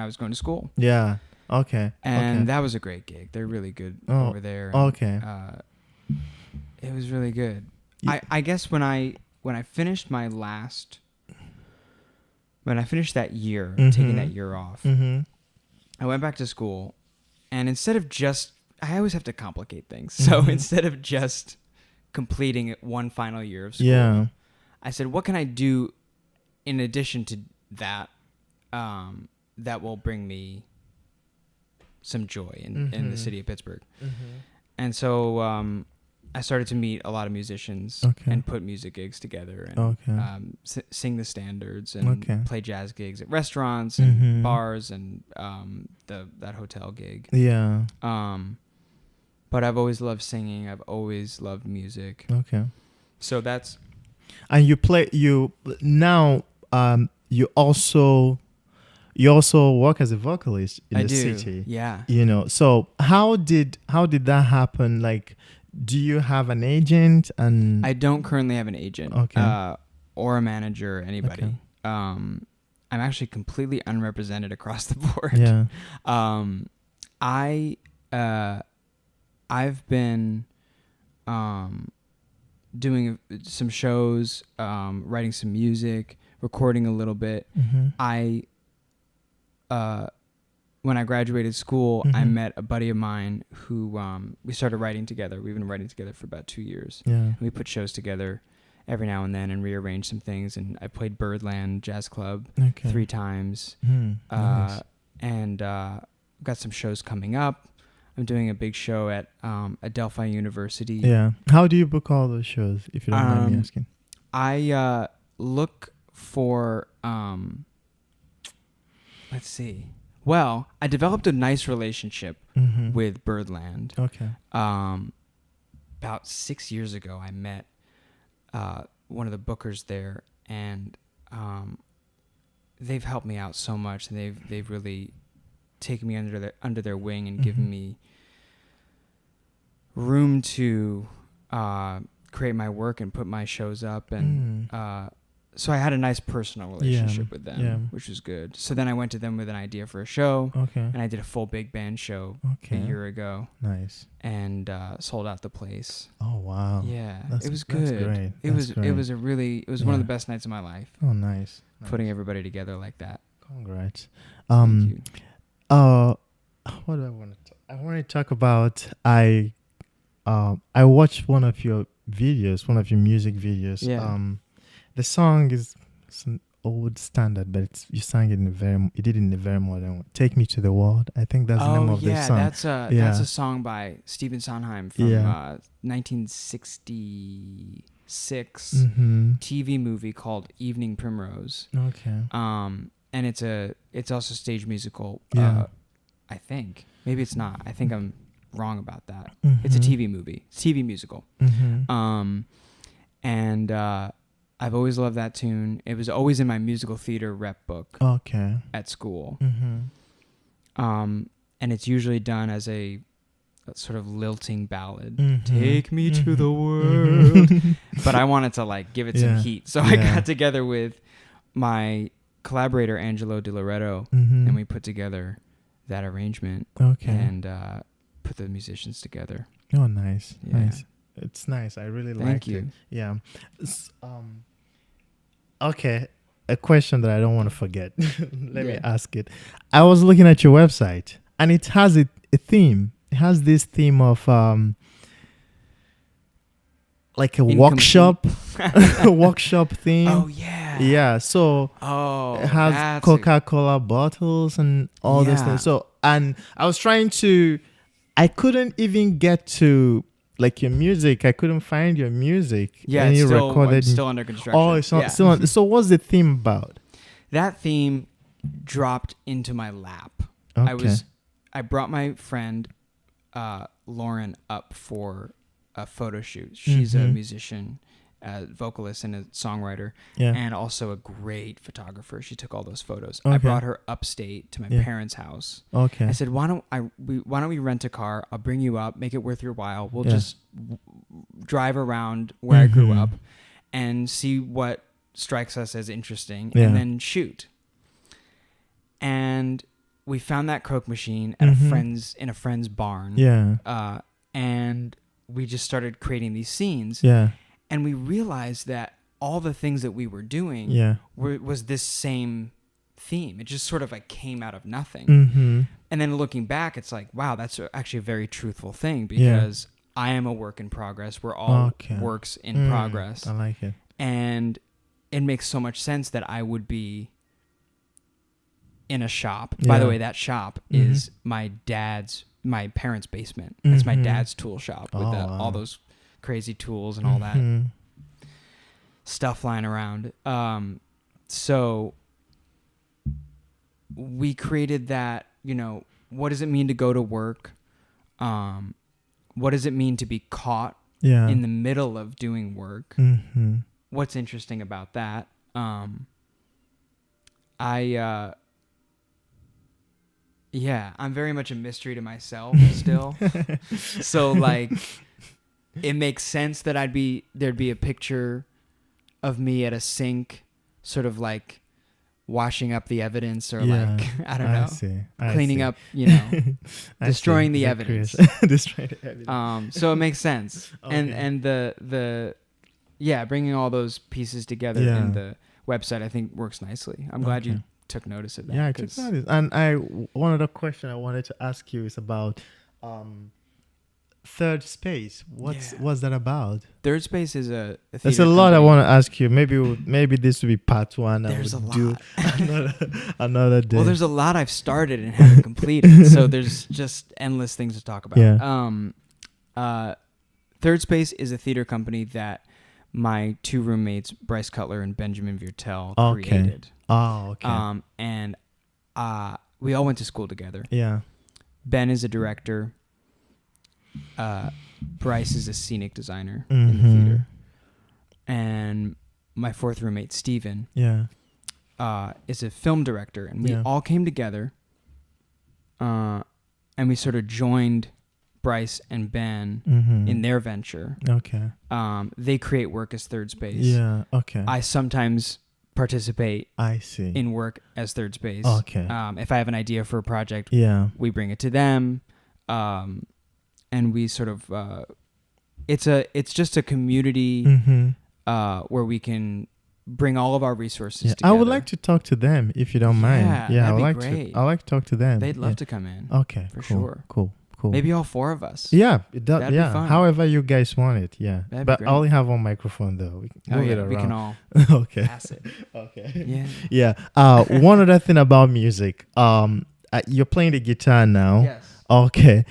was going to school.
Yeah. Okay.
And that was a great gig. They're really good over there.
Okay.
It was really good. I guess when I finished that year, taking that year off, I went back to school, and instead of I always have to complicate things. So instead of just completing one final year of school, I said, what can I do in addition to that that will bring me some joy in the city of Pittsburgh? And so I started to meet a lot of musicians and put music gigs together and sing the standards and play jazz gigs at restaurants and bars and that hotel gig.
Yeah.
But I've always loved singing. I've always loved music.
Okay.
So that's...
And you also work as a vocalist in the city.
Yeah.
You know, so how did that happen? Like, do you have an agent? And
I don't currently have an agent or a manager or anybody.
Okay.
I'm actually completely unrepresented across the board.
Yeah.
I've been doing some shows, writing some music, recording a little bit. When I graduated school, I met a buddy of mine who we started writing together. We've been writing together for about 2 years.
Yeah.
And we put shows together every now and then and rearrange some things. And I played Birdland Jazz Club 3 times.
Nice.
And got some shows coming up. I'm doing a big show at Adelphi University.
Yeah. How do you book all those shows, if you don't mind me asking?
I look for... let's see. Well, I developed a nice relationship with Birdland.
Okay.
About 6 years ago, I met one of the bookers there, and they've helped me out so much, and they've really taken me under their wing and given me room to create my work and put my shows up, and so I had a nice personal relationship with them, which was good. So then I went to them with an idea for a show, and I did a full big band show a year ago.
Nice.
And sold out the place.
Oh wow!
Yeah, it was good.
That's great.
It was one of the best nights of my life.
Oh, nice.
Putting everybody together like that.
Congrats.
Thank you.
What do I want to? I want to talk about. I watched one of your music videos.
Yeah.
The song is some old standard, but you sang it you did it in a very modern way. Take Me to the World. I think that's the name of the song.
That's a song by Stephen Sondheim from 1966 TV movie called Evening Primrose.
Okay.
And it's also stage musical.
Yeah.
I think maybe it's not. I think I'm wrong about that.
Mm-hmm.
It's a TV movie. It's a TV musical.
Mm-hmm.
And I've always loved that tune. It was always in my musical theater rep book
Okay.
at school.
Mm-hmm.
And it's usually done as a sort of lilting ballad.
Mm-hmm.
Take me to the
Mm-hmm.
world. But I wanted to like give it some
Yeah.
heat. So I got together with my collaborator, Angelo Di Loretto,
Mm-hmm.
and we put together that arrangement
Okay.
and put the musicians together.
Oh, nice.
Yeah.
Nice. It's nice. I really
Thank
liked
you.
it. Yeah. Okay. A question that I don't want to forget. Let me
Yeah.
ask it. I was looking at your website and it has a theme. It has this theme of like a workshop workshop theme.
Oh yeah.
Yeah. So
Oh,
it has
that's
Coca-Cola bottles and all this
Yeah.
thing. So, and I was trying to, I couldn't even get to like your music. I couldn't find your music.
Yeah,
Any
it's still,
recorded.
still under construction.
Oh, it's not
Yeah.
still on. So, what's the theme about?
That theme dropped into my lap.
Okay.
I brought my friend Lauren up for a photo shoot. She's a
Mhm.
musician, vocalist, and a songwriter,
Yeah.
and also a great photographer. She took all those photos. I
Okay.
brought her upstate to my
Yeah.
parents' house.
Okay.
I said, why don't we rent a car? I'll bring you up, make it worth your while. We'll
Yeah.
just drive around where I grew
Mhm.
up and see what strikes us as interesting,
Yeah.
and then shoot. And we found that Coke machine at
Mhm.
in a friend's barn.
Yeah.
And we just started creating these scenes,
Yeah.
and we realized that all the things that we were doing
Yeah.
was this same theme. It just sort of like came out of nothing.
Mm-hmm.
And then looking back, it's like, wow, that's actually a very truthful thing,
Yeah.
because I am a work in progress. We're all
Okay.
works in progress.
I like it.
And it makes so much sense that I would be in a shop. By the
Yeah.
way, that shop
Mhm.
is my parents' basement. It's my
Mhm.
dad's tool shop with
Oh,
all
wow.
those crazy tools and all that
Mhm.
stuff lying around. So we created that, what does it mean to go to work? What does it mean to be caught
Yeah.
in the middle of doing work?
Mm-hmm.
What's interesting about that? I'm very much a mystery to myself still. So like, it makes sense that there'd be a picture of me at a sink, sort of like washing up the evidence, or like, I don't know, cleaning up, destroying the evidence.
Destroying the evidence.
So it makes sense.
Okay.
And the bringing all those pieces together
Yeah.
in the website, I think works nicely. I'm glad you
Okay.
took notice of that.
Yeah, I took
'cause-
notice. And one other question I wanted to ask you is about Third Space. What's that about?
Third Space is a
There's
theater
a lot I
company.
want to ask you. Maybe this will be part one.
There's
I
a
would do
lot.
another day.
Well, there's a lot I've started and haven't completed, so there's just endless things to talk about.
Yeah.
Third Space is a theater company that my two roommates, Bryce Cutler and Benjamin Viertel,
Okay.
created.
Oh, okay.
And we all went to school together.
Yeah.
Ben is a director. Bryce is a scenic designer in the
Mhm.
theater. And my fourth roommate, Steven,
Yeah.
is a film director. And we
Yeah.
all came together and we sort of joined Bryce and Ben
Mm-hmm.
in their venture.
Okay.
They create work as Third Space.
Yeah. Okay.
I sometimes participate
I see.
in work as Third Space.
Okay.
If I have an idea for a project,
Yeah.
we bring it to them, and we sort of it's just a community
Mm-hmm.
where we can bring all of our resources
Yeah.
together.
I would like to talk to them if you don't mind.
Yeah,
Yeah,
that'd
I
be
like
great.
to. I like to talk to them.
They'd love
Yeah.
to come in.
Okay.
for
cool,
sure.
Cool.
Maybe all four of us.
Yeah, it does.
That'd be
Yeah,
fun.
however you guys want it. Yeah,
That'd be
but
great.
I only have one microphone though. We can
Oh
move it
yeah,
around.
we can all
Okay.
pass it.
Okay.
Yeah.
Yeah. One other thing about music. You're playing the guitar now.
Yes.
Okay.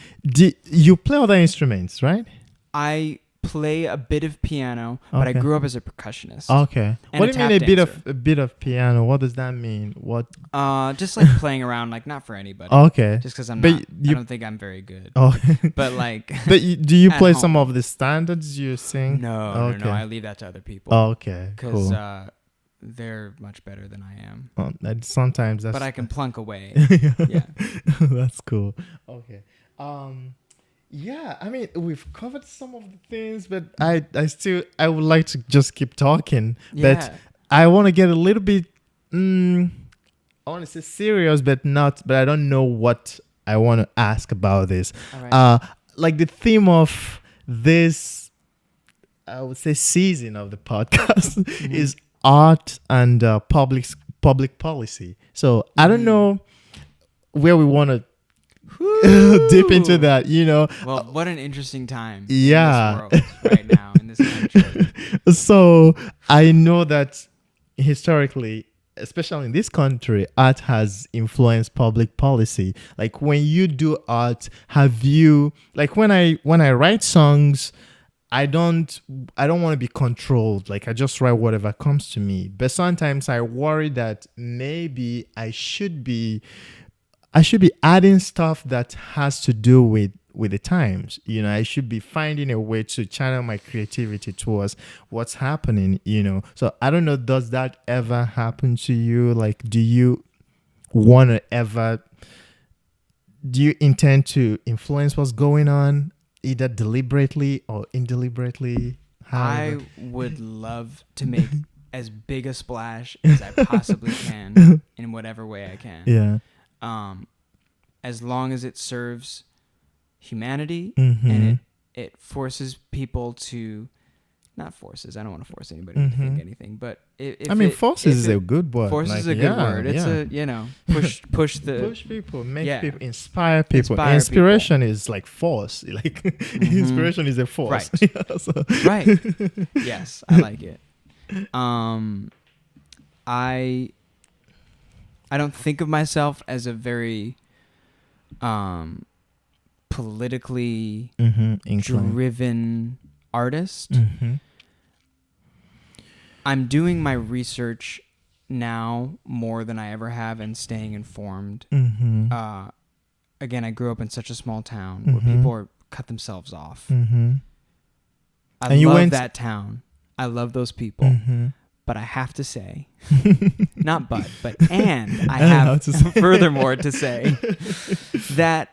You play other instruments, right?
I play a bit of piano, but I
Okay.
grew up as a percussionist.
Okay.
And
What
a
do you mean
tap
a bit of piano? What does that mean? What?
Just like playing around, like not for anybody.
Okay.
Just because I
But
don't think I'm very good.
Oh.
But like,
But do you
at
play some
home.
of the standards you sing?
no,
Okay.
I leave that to other people.
Okay.
Because
Cool.
they're much better than I am.
Sometimes that's.
But I can plunk away.
Yeah.
Yeah.
That's cool. Okay. Yeah, I mean, we've covered some of the things, but I would like to just keep talking.
Yeah.
But I want to get a little bit, I want to say serious, but I don't know what I want to ask about this.
All right.
Like the theme of this, I would say, season of the podcast is art and public policy. So I don't know where we want to dip into that,
Well, what an interesting time
Yeah.
in this world right now in this country.
So I know that historically, especially in this country, art has influenced public policy. Like when you do art, have you, like when I write songs, I don't want to be controlled. Like I just write whatever comes to me. But sometimes I worry that maybe I should be adding stuff that has to do with the times. I should be finding a way to channel my creativity towards what's happening, So I don't know, does that ever happen to you? Like, do you intend to influence what's going on, either deliberately or indeliberately?
I would love to make as big a splash as I possibly can in whatever way I can.
Yeah.
As long as it serves humanity
Mm-hmm.
and it forces people to, not forces, I don't want to force anybody to think anything, but
forces is a good word.
Forces is a good word. It's push
people, make
Yeah.
people, inspire people.
Inspire
Inspiration is like force. Like inspiration is a force.
Right.
Yeah, so.
Right. Yes, I like it. I don't think of myself as a very politically driven artist.
Mm-hmm.
I'm doing my research now more than I ever have and staying informed.
Mm-hmm.
Again, I grew up in such a small town where people cut themselves off.
Mm-hmm.
I love that town. I love those people.
Mm-hmm.
But I have to say, and I have furthermore to say that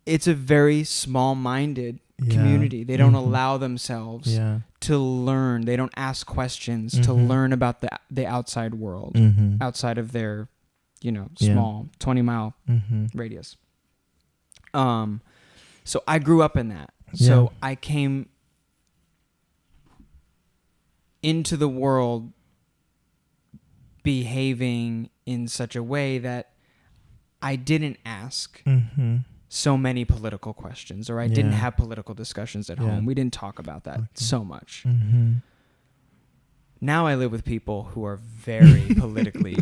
it's a very small-minded community. They don't allow themselves to learn. They don't ask questions to learn about the outside world, outside of their, small 20-mile radius. So I grew up in that. So I came into the world behaving in such a way that I didn't ask so many political questions, or I didn't have political discussions at home. We didn't talk about that so much. Now I live with people who are very politically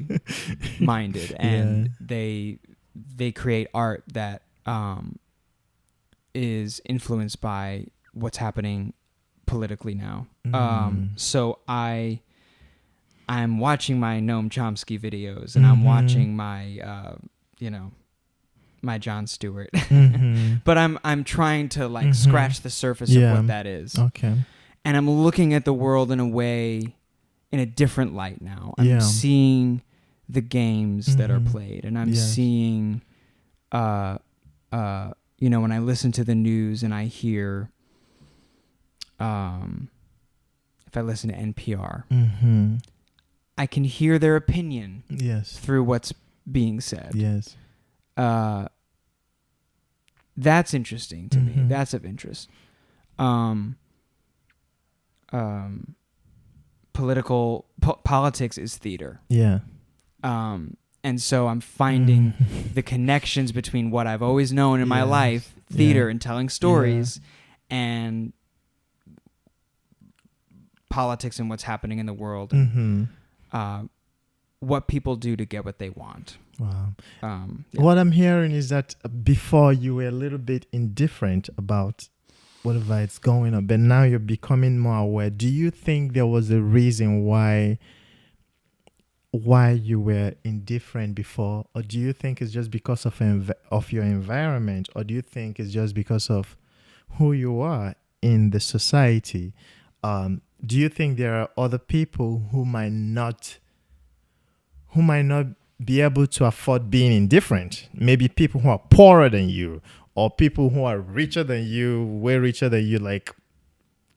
minded, and they create art that is influenced by what's happening politically now. So I'm watching my Noam Chomsky videos, and I'm watching my, my Jon Stewart. But I'm trying to scratch the surface of what that is.
Okay.
And I'm looking at the world in a different light now. I'm seeing the games that are played, and I'm seeing, when I listen to the news and I hear, if I listen to NPR, I can hear their opinion through what's being said.
Yes.
That's interesting to me. That's of interest. Politics is theater.
Yeah.
And so I'm finding the connections between what I've always known in my life, theater and telling stories, and politics and what's happening in the world. What people do to get what they want.
Wow. What I'm hearing is that before you were a little bit indifferent about whatever it's going on, but now you're becoming more aware. Do you think there was a reason why you were indifferent before, or do you think it's just because of your environment, or do you think it's just because of who you are in the society? Do you think there are other people who might not be able to afford being indifferent? Maybe people who are poorer than you, or people who are richer than you, way richer than you, like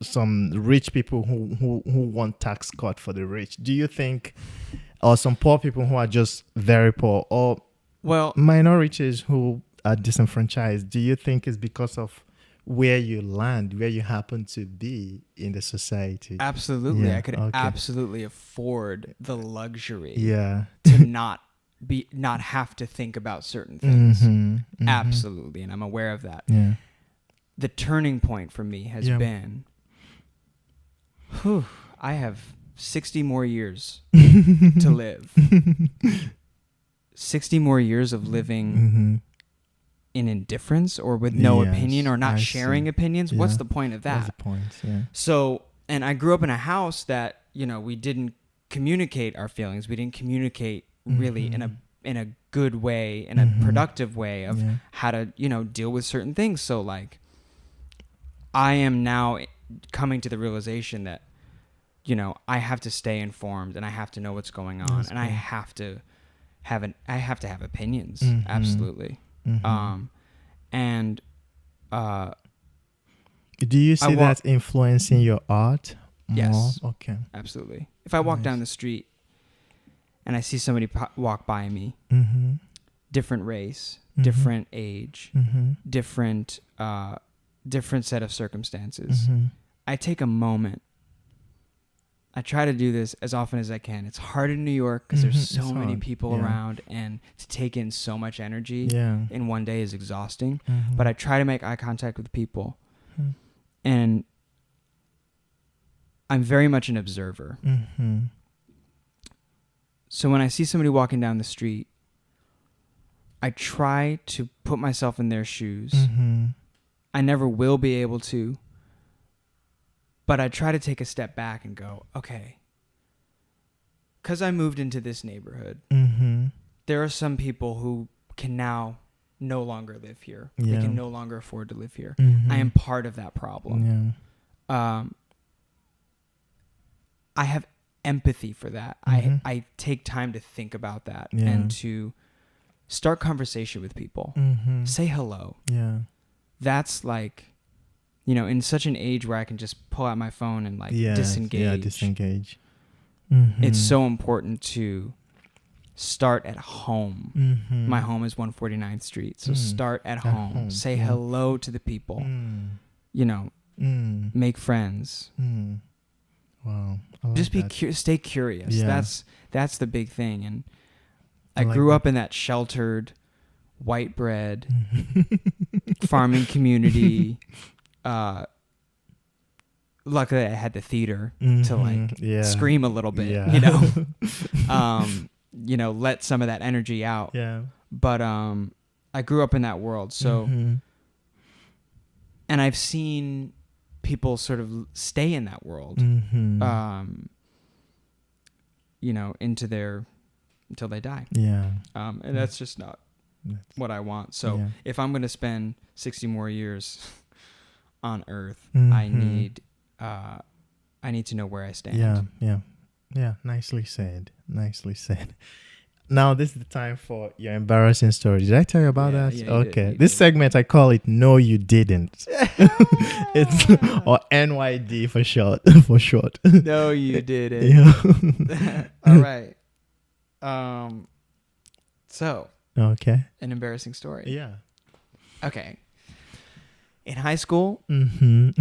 some rich people who want tax cut for the rich. Do you think, or some poor people who are just very poor, or minorities who are disenfranchised? Do you think it's because of where you land, where you happen to be in the society?
Absolutely.
Yeah,
I could
okay.
absolutely afford the luxury
Yeah.
to not have to think about certain things. Absolutely. And I'm aware of that.
Yeah.
The turning point for me has been, I have 60 more years to live. 60 more years of living in indifference or with no opinion or not sharing opinions. Yeah. What's the point of that?
What's the point? Yeah.
So, and I grew up in a house that, we didn't communicate our feelings. We didn't communicate really in a good way, in a productive way of how to, deal with certain things. So like, I am now coming to the realization that, I have to stay informed and I have to know what's going on. That's and cool. I have to have opinions. Absolutely.
Do you see that influencing your art more?
Yes.
Okay.
Absolutely. If I walk down the street and I see somebody walk by me, different race, different age, different set of circumstances, I take a moment. I try to do this as often as I can. It's hard in New York because there's so many people around, and to take in so much energy in one day is exhausting. But I try to make eye contact with people. And I'm very much an observer. So when I see somebody walking down the street, I try to put myself in their shoes. I never will be able to. But I try to take a step back and go, okay, because I moved into this neighborhood, there are some people who can now no longer live here. They can no longer afford to live here. I am part of that problem. I have empathy for that. I take time to think about that and to start conversation with people. Say hello. That's like... in such an age where I can just pull out my phone and disengage.
Yeah, disengage.
It's so important to start at home. My home is 149th Street. So start at home. Say hello to the people. Make friends.
Wow.
Just stay curious. Yeah. That's the big thing. And I grew up in that sheltered, white bread, farming community. Luckily I had the theater to scream a little bit, let some of that energy out. But I grew up in that world. So, and I've seen people sort of stay in that world, until they die. And that's just not what I want. So if I'm going to spend 60 more years on Earth, I need to know where I stand.
Yeah. Nicely said. Now this is the time for your embarrassing story. Did I tell you about that?
Yeah,
okay. This segment I call it "No, You Didn't." It's or NYD for short.
No, you didn't. All right. So.
Okay.
An embarrassing story.
Yeah.
Okay. In high school, it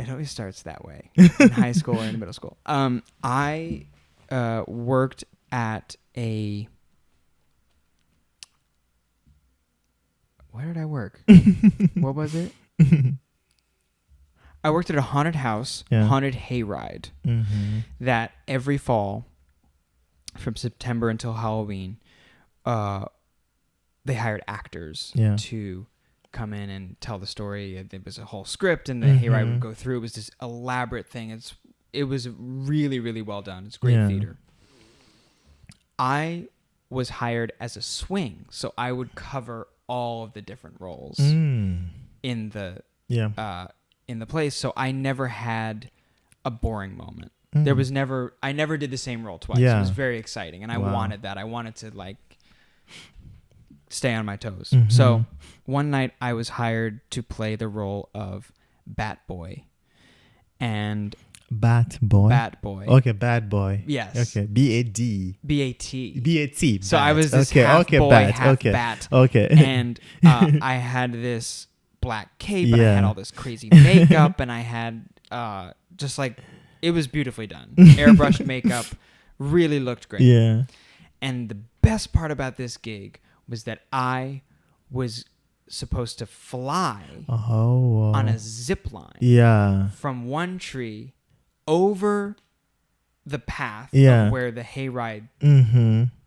always starts that way. In high school or in middle school. I worked at where did I work? What was it? I worked at a haunted house, haunted hayride, that every fall, from September until Halloween, they hired actors to come in and tell the story. It was a whole script, and the hayride would go through. It was this elaborate thing. It was really, really well done. It's great theater. I was hired as a swing, so I would cover all of the different roles in the place. So I never had a boring moment. I never did the same role twice. It was very exciting, and I wanted that. I wanted to like stay on my toes. So one night I was hired to play the role of Bat Boy, and
Bat Boy. Okay, Bad Boy.
Yes.
Okay, B-A-D.
B-A-T.
B-A-T.
So I was this half boy,
bat.
half bat.
Okay.
And I had this black cape, and I had all this crazy makeup, and I had just like, it was beautifully done. Airbrushed makeup, really looked great.
Yeah.
And the best part about this gig was that I was supposed to fly on a zip line from one tree over the path of where the hayride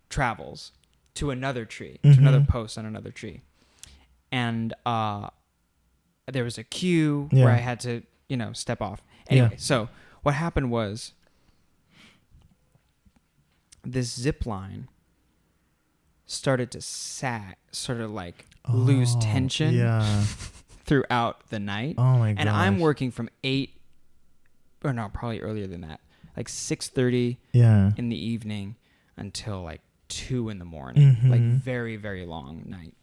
travels to another tree, to another post on another tree. And there was a queue where I had to, step off. Anyway, so what happened was this zip line started to sag, sort of like lose tension throughout the night.
Oh my god!
And I'm working from 8, or no, probably earlier than that, like 6:30 in the evening until like 2 in the morning, like very, very long night.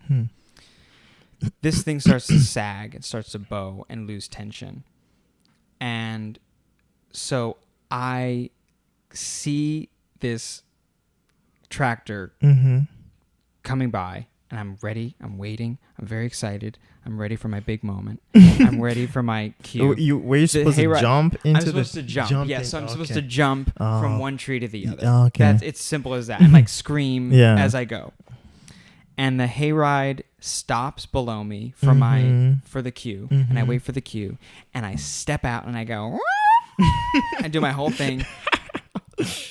This thing starts to sag, it starts to bow and lose tension. And so I see this tractor coming by, and I'm ready. I'm waiting. I'm very excited. I'm ready for my big moment. I'm ready for my cue.
Were you supposed to jump into
I'm supposed to jump. Yes, so I'm supposed to jump from one tree to the other.
Okay.
It's simple as that. And like scream as I go. And the hayride stops below me for for the cue, and I wait for the cue, and I step out and I go, I do my whole thing,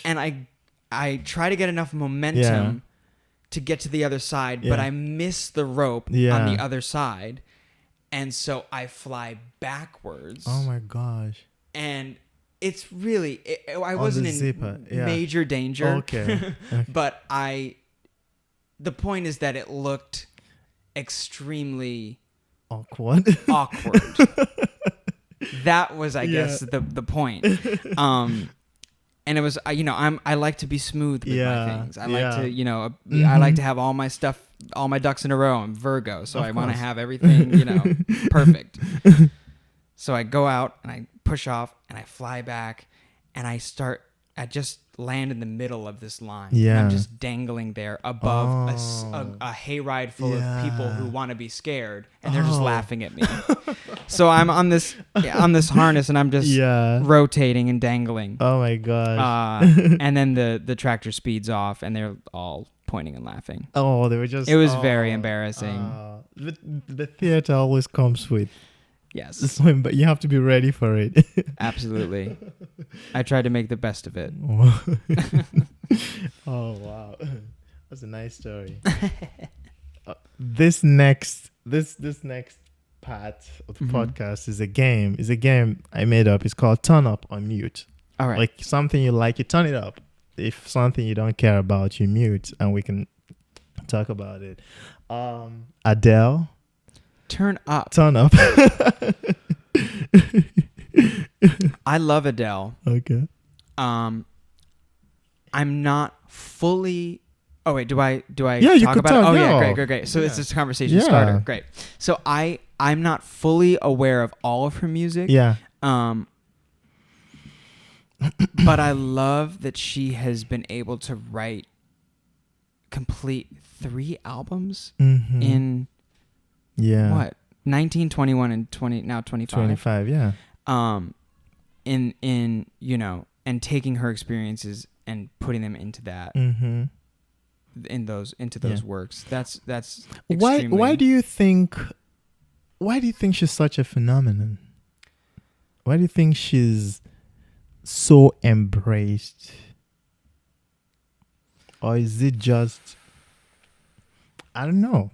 and I try to get enough momentum to get to the other side, but I miss the rope on the other side, and so I fly backwards.
Oh my gosh!
And it's really, I wasn't in major danger.
Okay.
But the point is that it looked extremely
awkward.
That was, I guess, the point. And it was, I like to be smooth with my things. I like to, I like to have all my stuff, all my ducks in a row. I'm Virgo, so I want to have everything, perfect. So I go out and I push off and I fly back, and I just land in the middle of this line. And I'm just dangling there above a hayride full of people who want to be scared, and they're just laughing at me. So I'm on this harness, and I'm just rotating and dangling.
Oh my gosh!
And then the tractor speeds off, and they're all pointing and laughing.
Oh, they were just.
It was very embarrassing.
The theater always comes with.
Yes.
But you have to be ready for it.
Absolutely. I tried to make the best of it.
Oh wow, that's a nice story. This next part of the podcast is a game. It's a game I made up. It's called Turn Up or Mute.
All right.
Like something you like, you turn it up. If something you don't care about, you mute, and we can talk about it. Adele.
Turn up. I love Adele.
Okay.
I'm not fully. Oh wait, do I
you
talk
could
about
talk.
it? Oh
No.
yeah, great. So this is a conversation starter. Great. So I'm not fully aware of all of her music.
Yeah.
But I love that she has been able to write complete 3 albums in what? 19, 21, and 20, now 25.
25, yeah.
In and taking her experiences and putting them into that, into those works. That's
why do you think she's such a phenomenon? Why do you think she's so embraced? Or is it just, I don't know.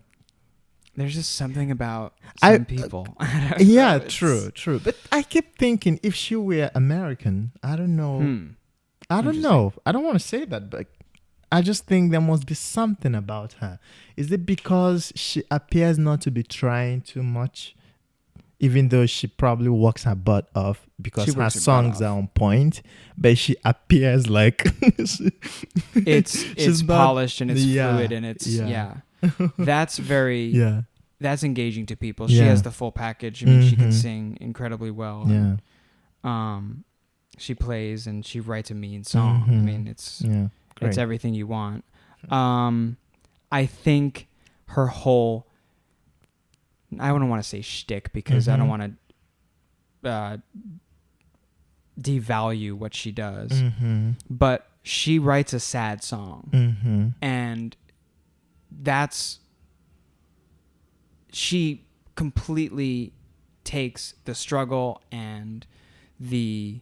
There's just something about
I-
some people.
Yeah,
It's-
true. But I keep thinking if she were American, I don't know. I don't
Interesting.
know. I don't want to say that, but I just think there must be something about her. Is it because she appears not to be trying too much, even though she probably works her butt off because
She
her
works her butt
songs
off.
are on point, but she appears like
It's
not-
polished and it's
yeah,
fluid and it's
yeah.
That's very
yeah,
that's engaging to people. She
Yeah.
has the full package. I mean, she can
Mhm.
sing incredibly well. and,
yeah,
she plays and she writes a mean song. I
Mhm.
mean, it's
yeah.
it's
Great.
everything you want. I think her whole I wouldn't want to say shtick because I don't
Mhm.
want to devalue what she does.
Mm-hmm.
But she writes a sad song,
Mm-hmm.
and she completely takes the struggle and the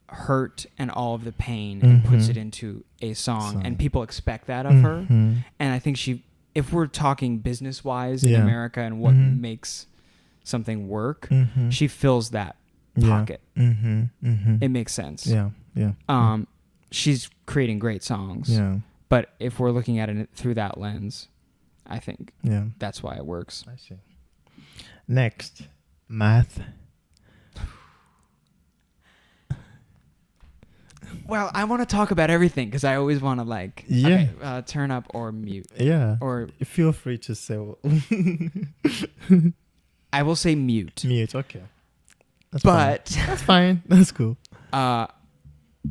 hurt and all of the pain and puts
Mhm.
it into a song, and
Song.
people expect that of her.
Mhm.
And I think if we're talking business wise in
Yeah.
America and what
Mhm.
makes something work,
Mhm.
she fills that
Yeah.
pocket.
Mm-hmm. Mm-hmm.
It makes sense.
Yeah. Yeah.
She's creating great songs,
Yeah.
but if we're looking at it through that lens, I think
Yeah.
that's why it works.
I see. Next, math.
Well, I want to talk about everything because I always want to turn up or mute.
Yeah.
Or
Feel free to say
I will say mute.
mute. Okay. That's
But
fine. That's fine. That's cool.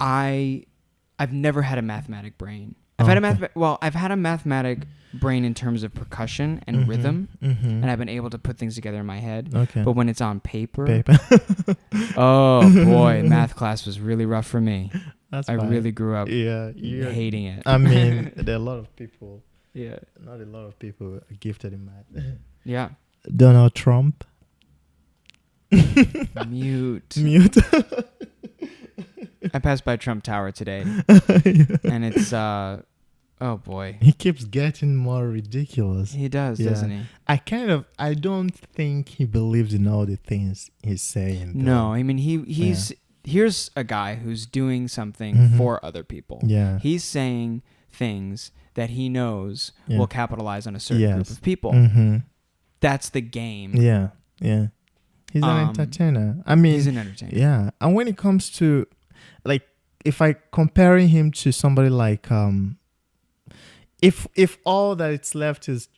I've never had a mathematic brain. I've had a mathematic brain in terms of percussion and
Mhm.
rhythm,
Mm-hmm.
and I've been able to put things together in my head.
Okay.
But when it's on paper,
Paper.
oh boy, math class was really rough for me.
That's
I
fine.
really grew up
Yeah. Yeah.
hating it.
I mean, there are a lot of people.
Yeah.
Not a lot of people are gifted in math.
Yeah.
Donald Trump.
Mute.
Mute.
I passed by Trump Tower today, and it's oh boy,
He keeps getting more ridiculous.
he does,
Yeah.
doesn't he?
I don't think he believes in all the things he's saying. though.
No, I mean he's here's a guy who's doing something
Mhm.
for other people.
Yeah.
He's saying things that he knows
Yeah.
will capitalize on a certain group
Yes.
of people.
Mm-hmm.
That's the game.
Yeah. Yeah. He's an entertainer. I mean,
He's an entertainer.
yeah. And when it comes to, like, if I comparing him to somebody like, if all that it's left is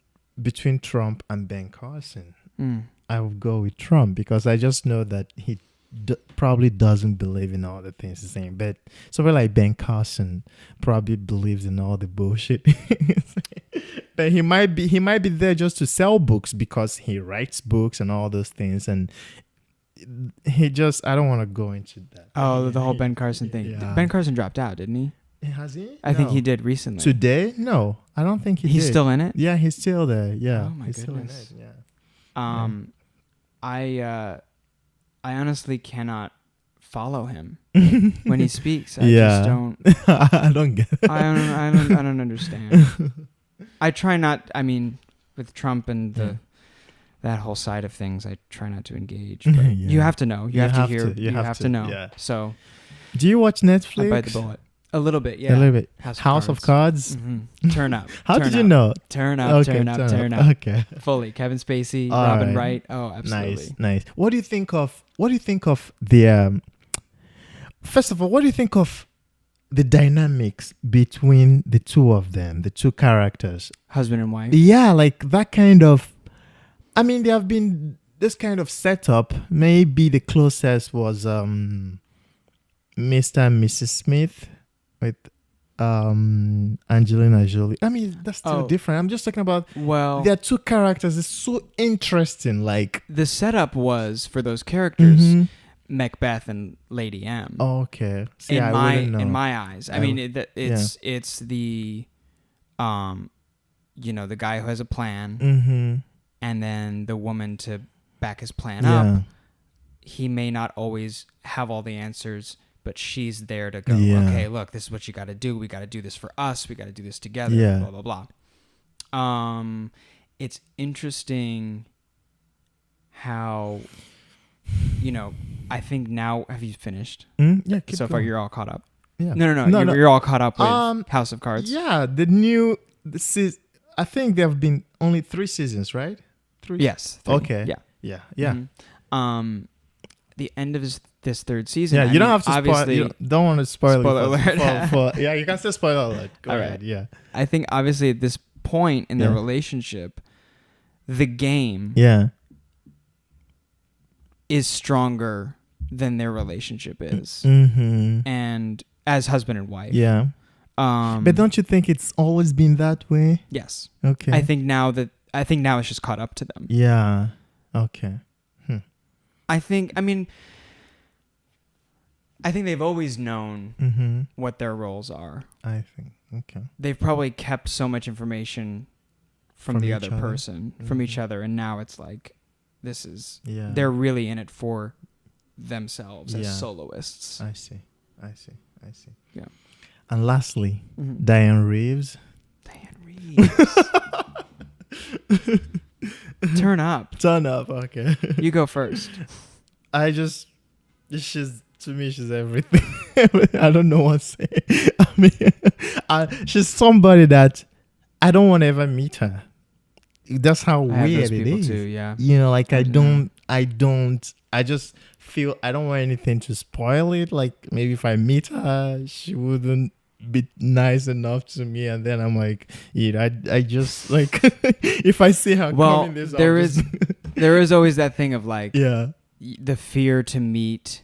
between Trump and Ben Carson,
Mm.
I would go with Trump because I just know that he probably doesn't believe in all the things he's saying. But somebody like Ben Carson probably believes in all the bullshit. But he might be there just to sell books because he writes books and all those things. And I don't want to go into that.
Oh, the whole Ben Carson thing.
Yeah.
Ben Carson dropped out, didn't he?
Has he?
I think
No. he
did recently.
Today? No, I don't think
He's
did.
still in it.
Yeah, he's still there. Yeah.
Oh my
he's
goodness.
Still in it. Yeah.
I honestly cannot follow him when he speaks. I
Yeah.
just don't.
I don't get it.
I don't understand. I try not. I mean, with Trump and that whole side of things, I try not to engage. But
Yeah.
you have to know. You have to hear.
You have
to
to,
know.
yeah.
So
Do you watch Netflix?
I bite the bullet a little bit. Yeah.
A little bit.
House
House of Cards?
Mm-hmm. Turn up.
How
turn
did you
up,
know?
Turn up. Turn up. Turn up.
Okay.
Fully. Kevin Spacey,
All
Robin
right.
Wright. Oh, absolutely.
Nice. What do you think of the first of all, what do you think of the dynamics between the two of them, the two characters?
Husband and wife.
Yeah, like that kind of, I mean, there have been this kind of setup. Maybe the closest was Mr. and Mrs. Smith with Angelina Jolie. I mean, that's still different. I'm just talking about,
Well,
there are two characters. It's so interesting. Like,
the setup was for those characters,
Mhm.
Macbeth and Lady M.
Okay. See,
in
I
my
wouldn't know.
in my eyes, I
I
mean,
w-
it's the, the guy who has a plan,
Mm-hmm.
and then the woman to back his plan
Yeah.
up. He may not always have all the answers, but she's there to go.
Yeah.
Okay, look, this is what you got to do. We got to do this for us. We got to do this together.
Yeah.
Blah blah blah. it's interesting how, I think now, have you finished?
Yeah.
So far, you're all caught up.
Yeah.
No. You're all caught up with House of Cards.
Yeah, I think there have been only 3 seasons, right? 3.
Yes. 3.
Okay.
Yeah.
Yeah.
The end of this third season.
Yeah, you don't have to spoil.
obviously,
You don't want to spoil
Spoiler
it.
alert.
Yeah, you can say spoiler alert. Go
All
ahead.
right.
Yeah.
I think obviously at this point in their
Yeah.
relationship, the game
Yeah.
is stronger than their relationship is,
Mm-hmm.
and as husband and wife.
Yeah. But don't you think it's always been that way?
Yes.
Okay.
I think now it's just caught up to them.
Yeah. Okay.
I think they've always known
Mm-hmm.
what their roles are.
I think. Okay.
They've probably kept so much information from the
From
other
each other.
person, from each other, and now it's like
Yeah.
they're really in it for themselves as
Yeah.
soloists.
I see.
Yeah.
And lastly,
Mhm.
Diane Reeves.
Diane Reeves. Turn up.
Turn up. Okay.
You go first.
She's everything. I don't know what to say. I mean, she's somebody that I don't want to ever meet her. That's how
I have
weird
those
it
people
is.
too, yeah.
Like I
Mhm.
just feel I don't want anything to spoil it. Like maybe if I meet her, she wouldn't be nice enough to me, and then I'm like, I just like if I see her
Well,
coming this,
there is always that thing of like
yeah.
the fear to meet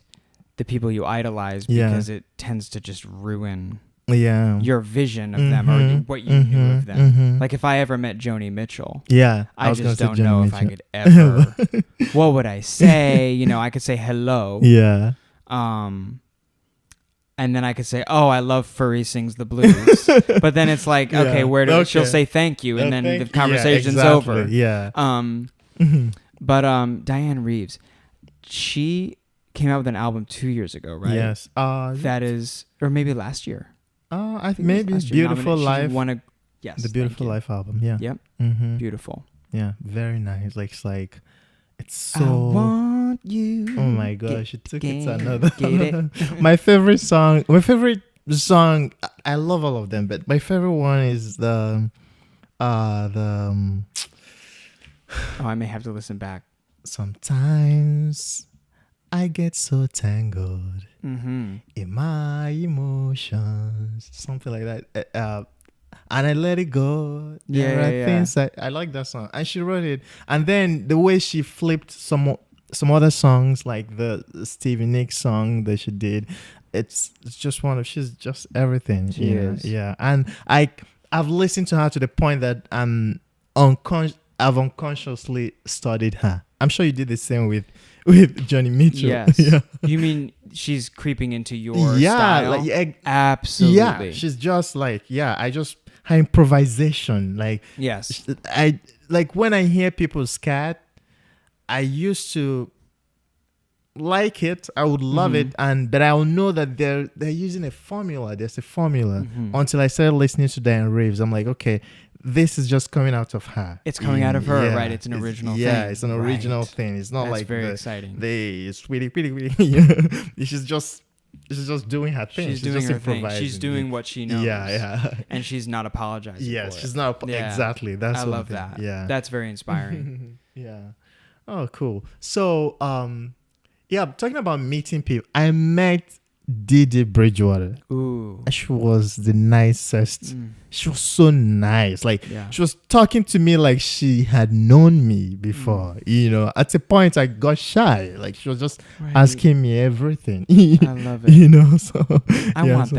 the people you idolize
Yeah.
because it tends to just ruin
Yeah.
your vision of them or
Mhm,
what you knew of them.
mhm.
Like if I ever met Joni Mitchell,
Yeah.
I
was
just
gonna
don't
say
know
Johnny
if I
Mitchell.
could ever. What would I say? I could say hello.
Yeah.
And then I could say, "Oh, I love Furry Sings the Blues." But then it's like,
Yeah.
okay, she'll
Okay.
say thank you, and then the conversation's
yeah,
over.
exactly. Yeah.
Um, but Diane Reeves, she came out with an album 2 years ago, right?
Yes.
That is, or maybe last year.
I think
it was
maybe
last year.
Beautiful
She
Life.
won yes,
The
thank
Beautiful
you.
Life album. Yeah.
Yep,
Mm-hmm.
beautiful.
Yeah. Very nice. Like it's
I
so.
want you.
Oh my gosh! It took it to
get
another.
it.
My favorite song. I love all of them, but my favorite one is the.
Oh, I may have to listen back.
Sometimes I get so tangled
Mm-hmm.
in my emotions, something like that. And I let it go. There are
Yeah.
things I like that song, and she wrote it. And then the way she flipped some other songs, like the Stevie Nicks song that she did, it's just she's just everything.
She is.
Yeah. And I've listened to her to the point that I've unconsciously studied her. I'm sure you did the same with Johnny Mitchell.
Yes.
Yeah.
You mean she's creeping into your style? Absolutely.
Yeah, she's just like, her improvisation. Like,
Yes.
I like when I hear people's scat, I used to like it. I would love it, but I'll know that they're using a formula. There's a formula until I started listening to Diane Reeves. I'm like, okay, this is just coming out of her.
It's coming out of her,
Yeah,
right? It's an original thing.
Yeah, it's an original
Right.
thing. It's not
That's
like
very exciting.
sweetie. She's just doing her thing.
She's doing
just
her thing.
improvising.
She's doing what she knows.
Yeah.
And she's not apologizing
Yes,
for
she's
it.
not
Yeah.
exactly. That's
I
one
love
thing.
that.
Yeah.
That's very inspiring.
Yeah. Oh, cool. So, talking about meeting people, I met Didi Bridgewater.
Ooh.
She was the nicest. She was so nice. Like,
Yeah.
she was talking to me like she had known me before. At a point I got shy. Like, she was just
Right.
asking me everything.
I love it.
So
I want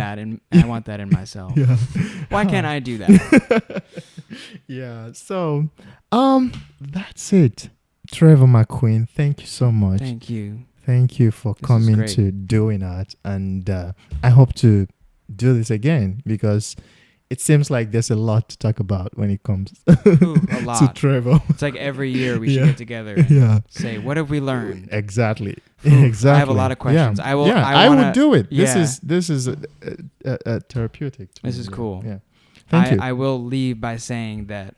that in myself.
Yeah.
Why can't I do that?
Yeah. So, that's it. Trevor McQueen, thank you so much.
Thank you.
Thank you for
This is
coming
great.
to Doing Art, and I hope to do this again because it seems like there's a lot to talk about when it comes
Ooh, a
to
lot.
Trevor.
It's like every year we should
Yeah.
get together and
Yeah.
say, what have we learned?
Exactly.
Ooh,
Exactly.
I have a lot of questions.
Yeah.
I will.
Yeah,
I
would
wanna-
do it.
Yeah.
This is therapeutic.
This is cool.
Yeah. Thank you.
I will leave by saying that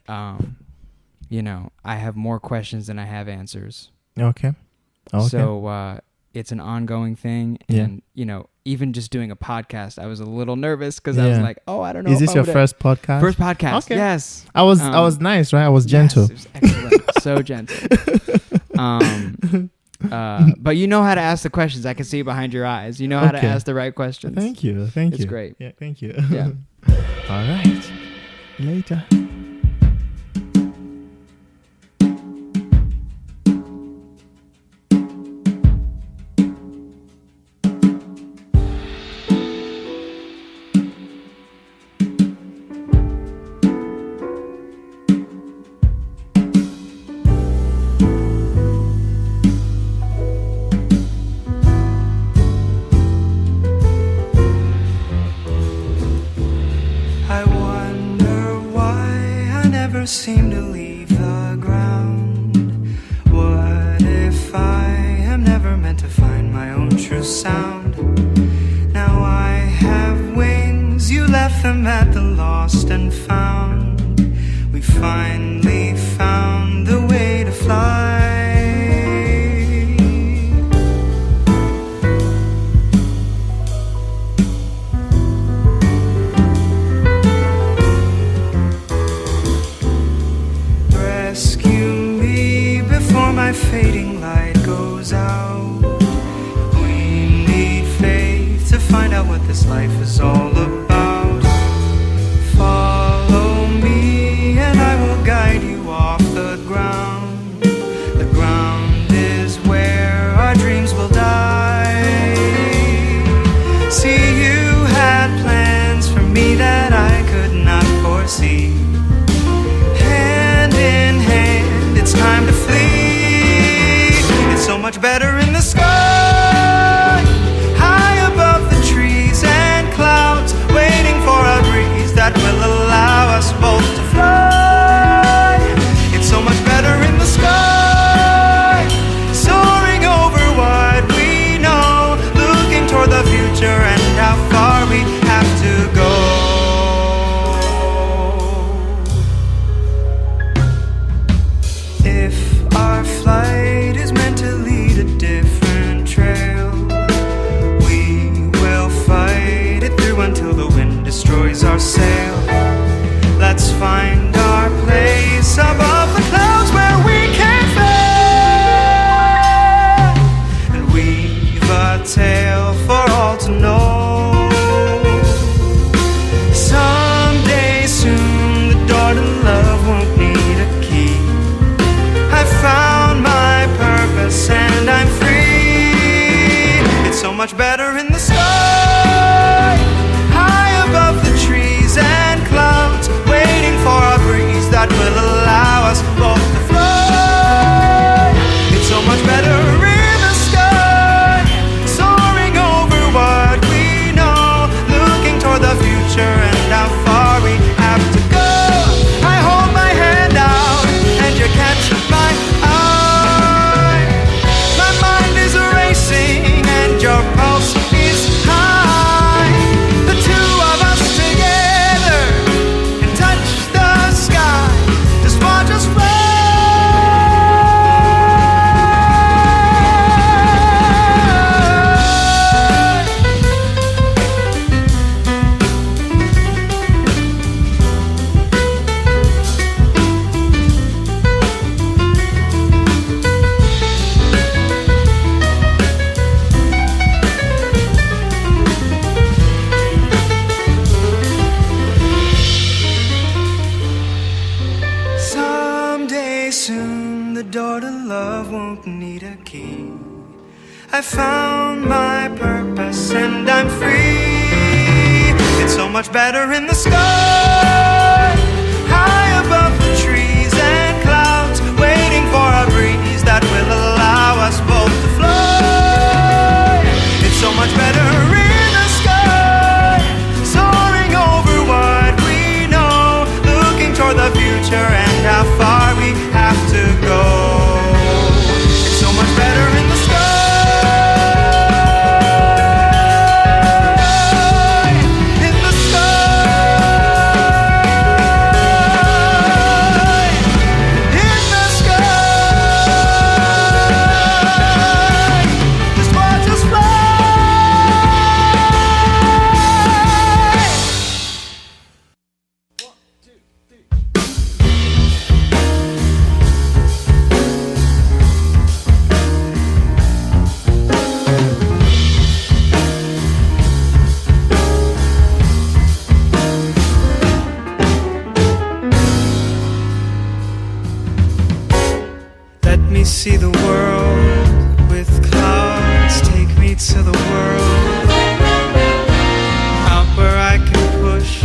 I have more questions than I have answers.
Okay.
So it's an ongoing thing. And, even just doing a podcast, I was a little nervous because I was like, oh, I don't know.
Is this your first podcast?
First podcast,
okay.
Yes.
I was nice, right? I was gentle.
Yes, it was excellent. So gentle. But you know how to ask the questions. I can see behind your eyes. You know how to ask the right questions.
Thank you.
It's great.
Yeah, thank you.
Yeah.
All right. Later.
Seem to leave the ground. What if I am never meant to find my own true sound? Now I have wings, you left them at the lost and found. We finally found the way to fly. My fading light goes out. We need faith to find out what this life is all about. Follow me and I will guide you off the ground. The ground is where our dreams will die. See, you had plans for me that I could not foresee. Hand in hand, it's time to flee. So much better in the sky, high above the trees and clouds, waiting for a breeze that will allow us both to fly. It's so much better in the sky, soaring over what we know, looking toward the future and how far we have to go. If our flight is meant to lead a different trail, we will fight it through until the wind destroys our sail. Let's find our place above the clouds where we can fail, and weave a tale for all to know. Someday soon the door to love won't need a key. I found my purpose and I'm free. It's so much better in the sky, high above the trees and clouds, waiting for a breeze that will allow us both to fly. It's so much better in the sky, soaring over what we know, looking toward the future and how far we have to go. I hold my hand out and you catch my eye. My mind is racing and your pulse is high. The two of us together can touch the sky. Just watch us fly. Someday soon the door to love won't need a key. I found my purpose and I'm free. It's so much better in the sky, high above the trees and clouds, waiting for a breeze that will allow us both to fly. It's so much better in the sky, soaring over what we know, looking toward the future and how far we have to go. It's so much better in the sky, in the sky. see the world with clouds. Take me to the world out where I can push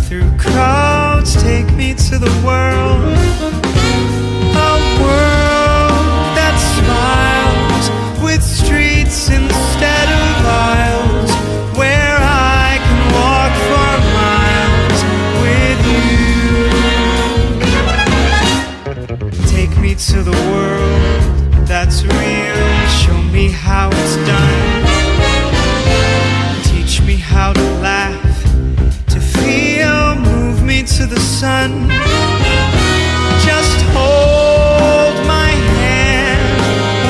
through crowds. Take me to the world, a world that smiles with streets instead of aisles, where I can walk for miles with you. Take me to the world that's real. Show me how it's done. Teach me how to laugh, to feel. Move me to the sun. Just hold my hand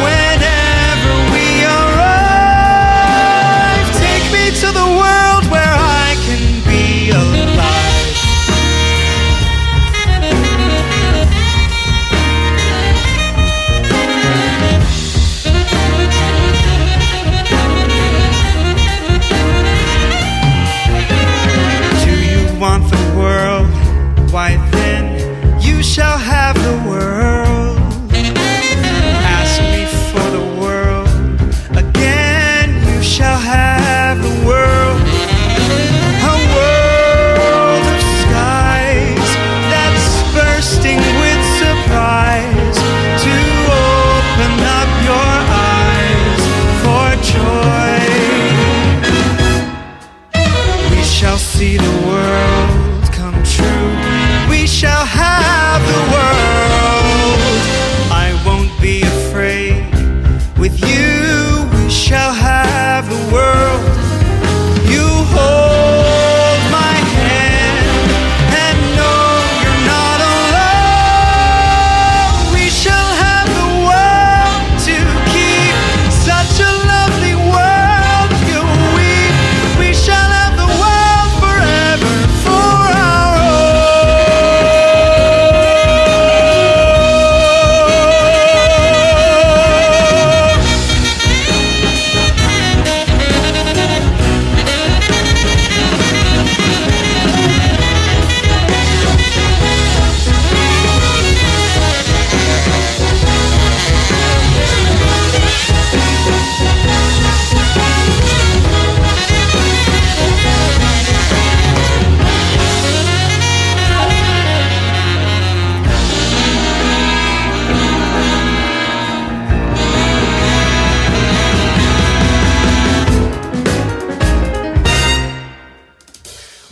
whenever we arrive. Take me to the world where I can be alive. Do you want the world? Why then you shall have the world. Ask me for the world again. You shall have the world. A world of skies that's bursting with surprise, to open up your eyes for joy. We shall see the world come true. We shall have the world. I won't be afraid. With you, we shall have the world. You hold my hand and know you're not alone. We shall have the world to keep. Such a lovely world. We shall have the world forever for our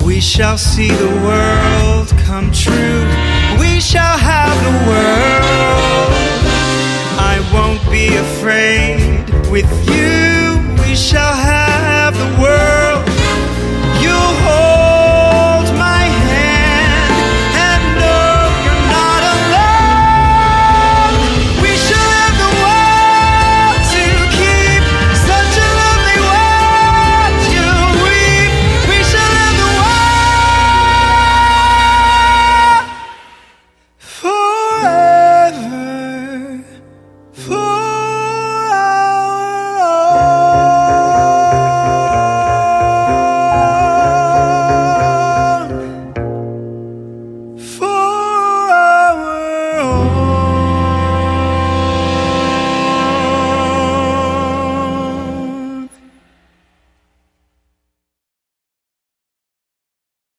We shall see the world come true. We shall have the world. I won't be afraid. With you, we shall have